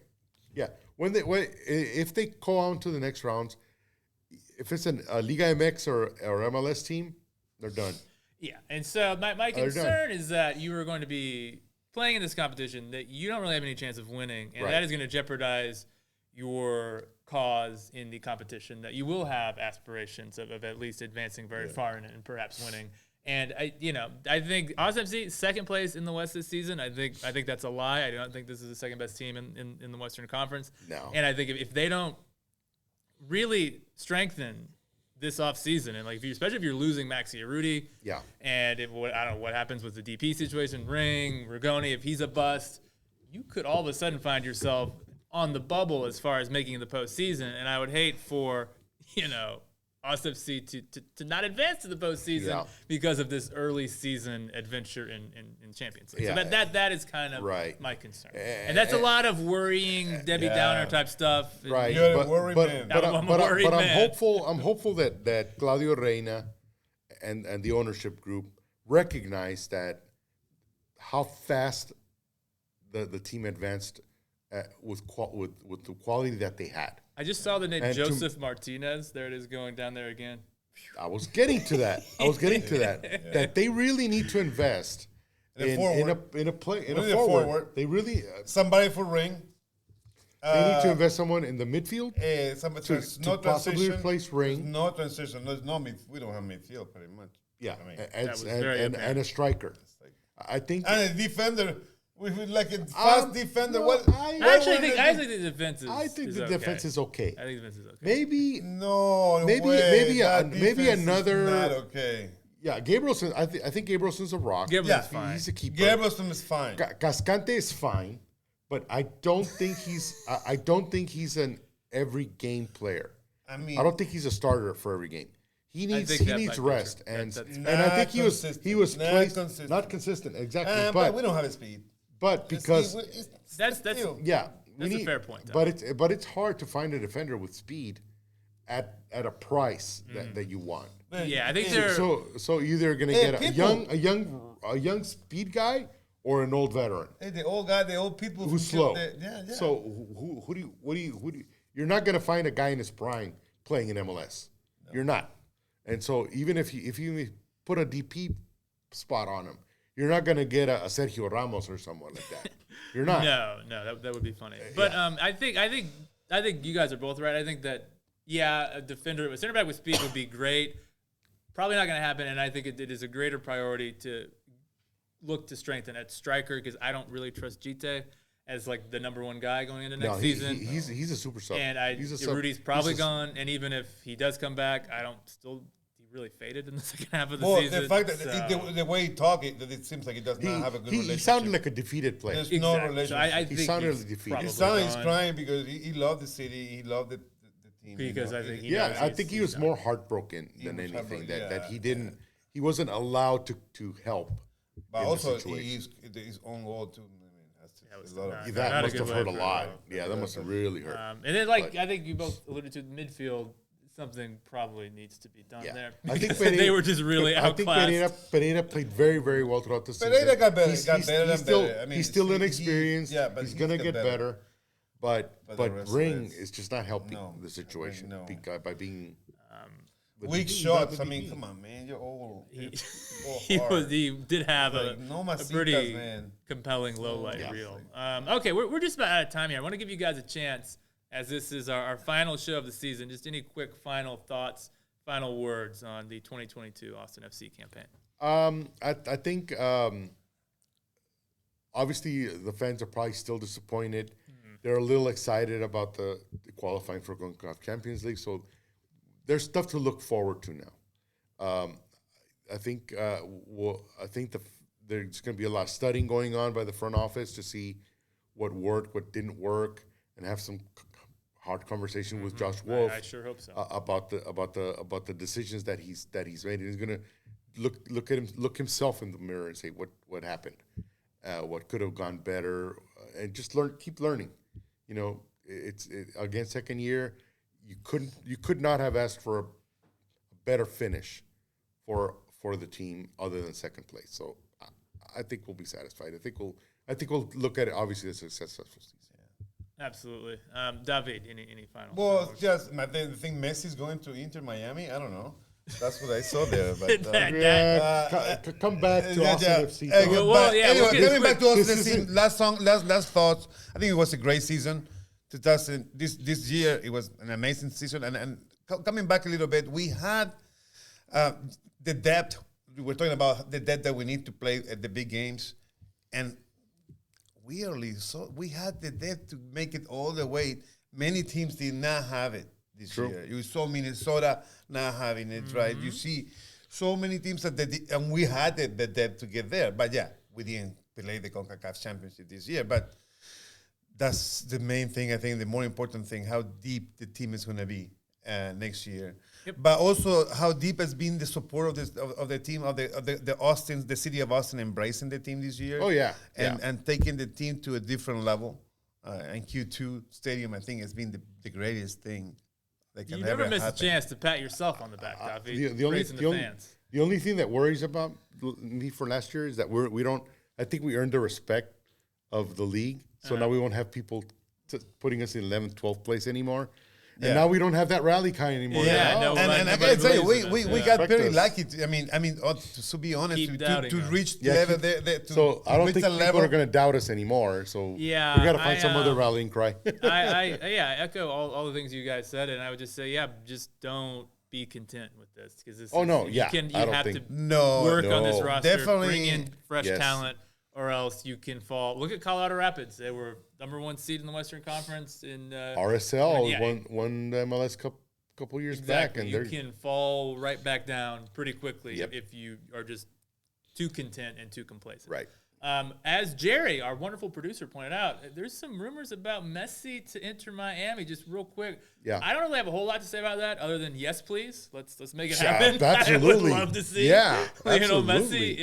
yeah, if they go on to the next rounds, if it's a Liga MX or MLS team, they're done. Yeah, and so my done. concern is that you are going to be playing in this competition that you don't really have any chance of winning, and Right. that is going to jeopardize your cause in the competition. That you will have aspirations of at least advancing very far and perhaps winning. And I think Austin FC second place in the West this season. I think that's a lie. I don't think this is the second best team in the Western Conference. No. And I think if they don't really strengthen this offseason, and especially if you're losing Maxi Arudi, Yeah. and I don't know what happens with the DP situation, Rigoni, if he's a bust, you could all of a sudden find yourself on the bubble as far as making the postseason. And I would hate for Austin FC to not advance to the postseason because of this early season adventure in Champions League. Yeah. So that is kind of Right. my concern, and that's a lot of worrying Debbie Downer type stuff. Right, You're a but, worried but, man. but, I'm a but worried I'm man. hopeful. I'm hopeful that Claudio Reina and the ownership group recognize that how fast the team advanced with the quality that they had. I just saw the name Joseph Martinez. There it is, going down there again. I was getting to that. That they really need to invest in a forward. They really somebody for ring. They need to invest someone in the midfield to possibly replace Ring. No transition. We don't have midfield pretty much. Yeah, I mean, and a striker. I think and a defender. We would like a fast defender. I think the defense is. I think the defense is okay. I think the defense is okay. Maybe another. Not okay. Yeah, Gabrielson. I think Gabrielson's a rock. Gabrielson's fine. He's a keeper. Gabrielson is fine. Cascante is fine, but I don't think he's an every game player. I mean, I don't think he's a starter for every game. He needs rest, and I think he was placed not consistent exactly. But we don't have his speed. But because that's a fair point. Though. But it's hard to find a defender with speed at a price that you want. Yeah, I think they're so either going to get a young speed guy or an old veteran. Hey, the old guy, the old people who's slow. Yeah. So who do you? You're not going to find a guy in his prime playing in MLS. No. You're not. And so even if you put a DP spot on him, you're not going to get a Sergio Ramos or someone like that. You're not. No, that would be funny. But I think you guys are both right. I think that a defender, a center back with speed would be great. Probably not going to happen, and I think it is a greater priority to look to strengthen at striker because I don't really trust Gite as like the number one guy going into next season. He's a super sub. And Rudy's probably gone, and even if he does come back, he really faded in the second half of the season. The fact that the way he talks, it seems like he does not have a good relationship. He sounded like a defeated player. There's no relationship. So I think he sounded defeated. He sounded he's crying because he loved the city, he loved the team. Because I think I think he was more heartbroken than anything that he wasn't allowed to help. But also his own goal too. That must have hurt a lot. Yeah, that must have really hurt. And then, I think you both alluded to midfield. Something probably needs to be done there. I think they were just really outclassed. I think Pereira played very, very well throughout the season. Pereira got better. He's still inexperienced. But he's going to get better. But Ring is just not helping the situation by being weak shots. I mean, come on, man, you're old. He did have a pretty compelling low light reel. Okay, we're just about out of time here. I want to give you guys a chance, as this is our final show of the season. Just any quick final thoughts, final words on the 2022 Austin FC campaign. I think obviously the fans are probably still disappointed. They're a little excited about the qualifying for CONCACAF Champions League, so there's stuff to look forward to now. I think there's going to be a lot of studying going on by the front office to see what worked, what didn't work, and have some hard conversation with Josh Wolf. I sure hope so. About the decisions that he's made. And he's going to look himself in the mirror and say what happened, what could have gone better, and just keep learning. You know, it's again, second year. You could not have asked for a better finish for the team other than second place. So I think we'll be satisfied. I think we'll look at it obviously as a successful season. Yeah. Absolutely. David, any final? Well, just the thing Messi's going to Inter Miami. I don't know. That's what I saw there. But come back to Austin FC. Anyway, coming back to Austin FC. Last thoughts. I think it was a great season. This year it was an amazing season. And coming back a little bit, we had the depth. We're talking about the depth that we need to play at the big games, and we had the depth to make it all the way. Many teams did not have it this year. You saw Minnesota not having it, right? You see so many teams and we had the depth to get there. But we didn't play the CONCACAF Championship this year. But that's the main thing, I think, the more important thing, how deep the team is going to be next year. Yep. But also how deep has been the support of the team, of the city of Austin embracing the team this year. Oh, yeah. And taking the team to a different level. And Q2 Stadium, I think, has been the greatest thing that can ever happen. You never miss a chance to pat yourself on the back, David. The only thing that worries about me for last year is that I think we earned the respect of the league. So now we won't have people putting us in 11th, 12th place anymore. And now we don't have that rally kind anymore. Yeah, no, and I gotta tell you, we got very lucky. To be honest, to reach the level there. So I don't think people level. are going to doubt us anymore. So we got to find some other rallying cry. I echo all the things you guys said, and I would just say, just don't be content with this because this. You have to work on this roster, definitely bring in fresh talent, or else you can fall. Look at Colorado Rapids; they were #1 seed in the Western Conference in RSL won the MLS Cup a couple years back, and you can fall right back down pretty quickly if you are just too content and too complacent. Right. As Jerry, our wonderful producer, pointed out, there's some rumors about Messi to enter Miami. Just real quick, I don't really have a whole lot to say about that, other than yes, please, let's make it happen. Absolutely, I would love to see Messi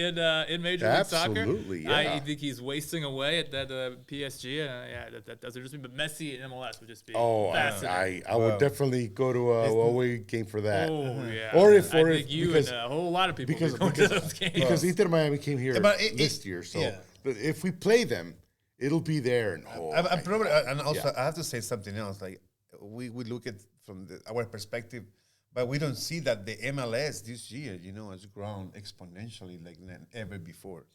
in Major League Soccer. I think he's wasting away at that PSG. That doesn't interest me, but Messi in MLS would just be fascinating. I would definitely go to a away game for that. Or if you and a whole lot of people go to those games because Inter Miami came here this year, so. But if we play them, it'll be there. And I have to say something else. Like we look at from our perspective, but we don't see that the MLS this year, has grown exponentially like than ever before.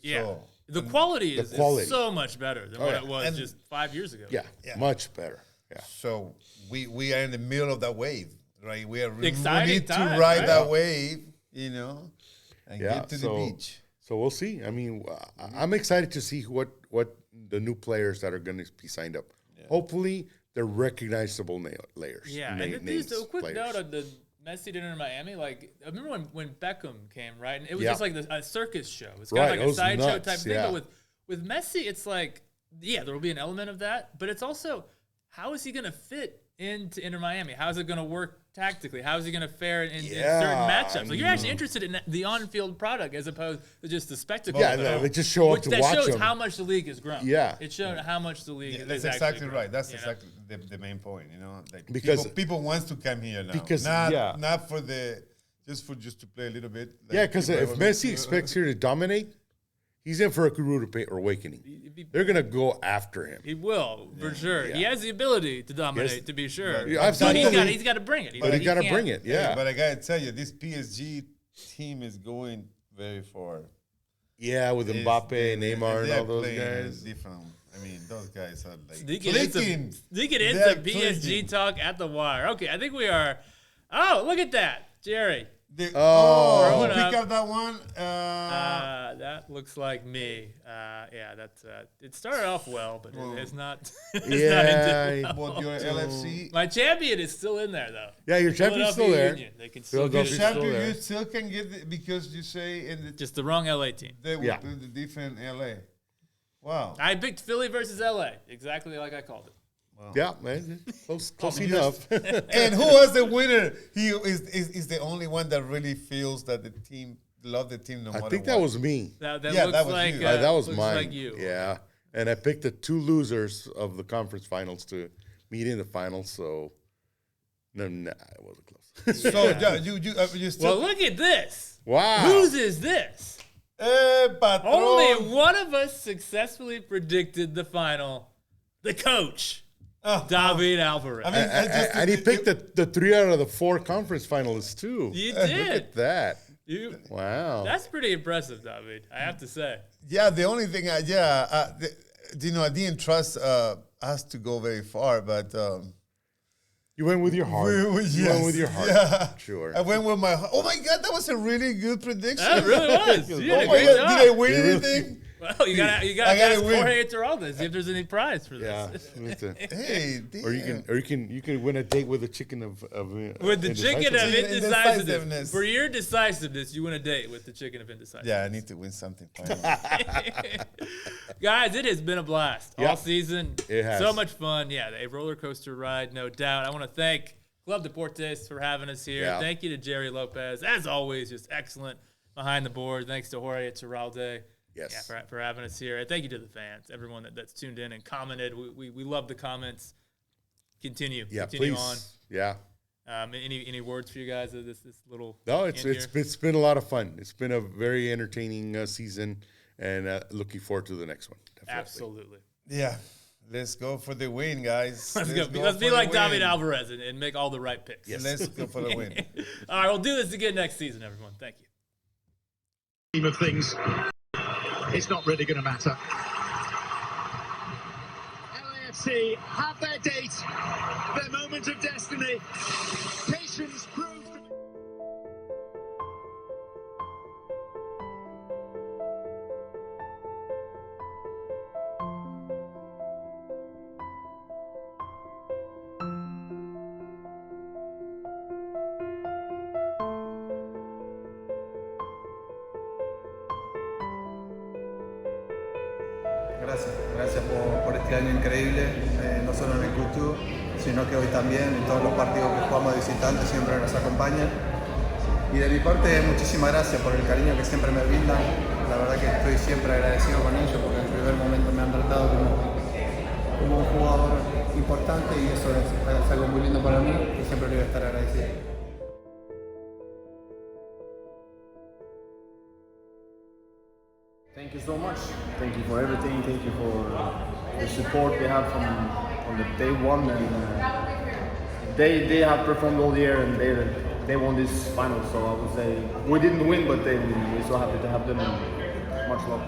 Yeah, so, the quality is so much better than what it was just 5 years ago. Yeah, much better. Yeah. So we are in the middle of that wave, right? We exciting to ride that wave, and get to the beach. So we'll see. I mean, I'm excited to see what the new players that are going to be signed up. Yeah. Hopefully, they're recognizable players. Yeah, and just a quick note on the Messi dinner in Miami. Like, I remember when Beckham came, right? And it was just like a circus show. It's kind of like a sideshow type thing. But with Messi, it's like, there will be an element of that. But it's also, how is he going to fit into Inter Miami? How is it going to work tactically? How is he going to fare in certain matchups? Like, you're actually interested in the on-field product as opposed to just the spectacle. Yeah, they just show up to watch That shows them. how much the league has grown. Yeah. It showed how much the league that's has exactly grown, right. That's exactly the main point, Like because people want to come here now. Because not for just to play a little bit. Like because if Messi expects here to dominate, he's in for a rude awakening. They're going to go after him. He will, for sure. Yeah. He has the ability to dominate, to be sure. Yeah, absolutely. He's got to bring it. But he's got to bring it, But I got to tell you, this PSG team is going very far. Yeah, with Mbappe, Neymar, and all those guys. Different. I mean, those guys are like sneaking in some PSG talk at the wire. Okay, I think we are. Oh, look at that, Jerry. Pick up that one. That looks like me. That's. It started off well, but it's not. It's not well, your LFC. My champion is still in there, though. Yeah, your champion's still there. Union. They can still get it. Champion, you still can get it because you say just the wrong LA team. They were the different LA. Wow. I picked Philly versus LA, exactly like I called it. Wow. Yeah, man, close enough. And who was the winner? He is the only one that really feels that the team loved the team no matter what. I think that was me. That was like you. That was mine. Like you. Yeah, and I picked the two losers of the conference finals to meet in the finals. So, no, it wasn't close. So you still. Well, look at this. Wow. Whose is this? Only one of us successfully predicted the final. The coach. David Alvarez. I mean, and he picked the 3 out of the 4 conference finalists too. You did. Look at that. Wow. That's pretty impressive, David. I have to say. Yeah, the only thing, I didn't trust us to go very far, but you went with your heart. You went with your heart. Yeah. Sure. I went with my heart. Oh my God, that was a really good prediction. That really was. You did a great job. Did I win anything? Well, you gotta ask Jorge Chavez see if there's any prize for this. Yeah. Hey, or you can win a date with a chicken of with the chicken of indecisiveness. For your decisiveness, you win a date with the chicken of indecisiveness. Yeah, I need to win something. Guys, it has been a blast all season. It has. So much fun. Yeah, a roller coaster ride, no doubt. I want to thank Club Deportes for having us here. Yeah. Thank you to Jerry Lopez. As always, just excellent behind the board. Thanks to Jorge Chavez. Yes. Yeah, for having us here. And thank you to the fans, everyone that's tuned in and commented. We love the comments. Continue. Yeah, Continue please. on. Yeah. Any words for you guys of this little? No, it's been a lot of fun. It's been a very entertaining season, and looking forward to the next one. Definitely. Absolutely. Yeah. Let's go for the win, guys. Let's be like David Alvarez and make all the right picks. Yes. Let's go for the win. All right, we'll do this again next season, everyone. Thank you. Scheme of things, it's not really going to matter. LAFC have their date, their moment of destiny. Patience proves to be... Gracias por este año increíble, no solo en el Club, sino que hoy también en todos los partidos que jugamos de visitantes siempre nos acompañan. Y de mi parte, muchísimas gracias por el cariño que siempre me brindan. La verdad que estoy siempre agradecido con ellos porque en el primer momento me han tratado como un jugador importante y eso es algo muy lindo para mí y siempre le voy a estar agradecido. Thank you so much. Thank you for everything. Thank you for the support they have from the day one, and they have performed all year, and they won this final. So I would say we didn't win, but we're so happy to have them. And much love.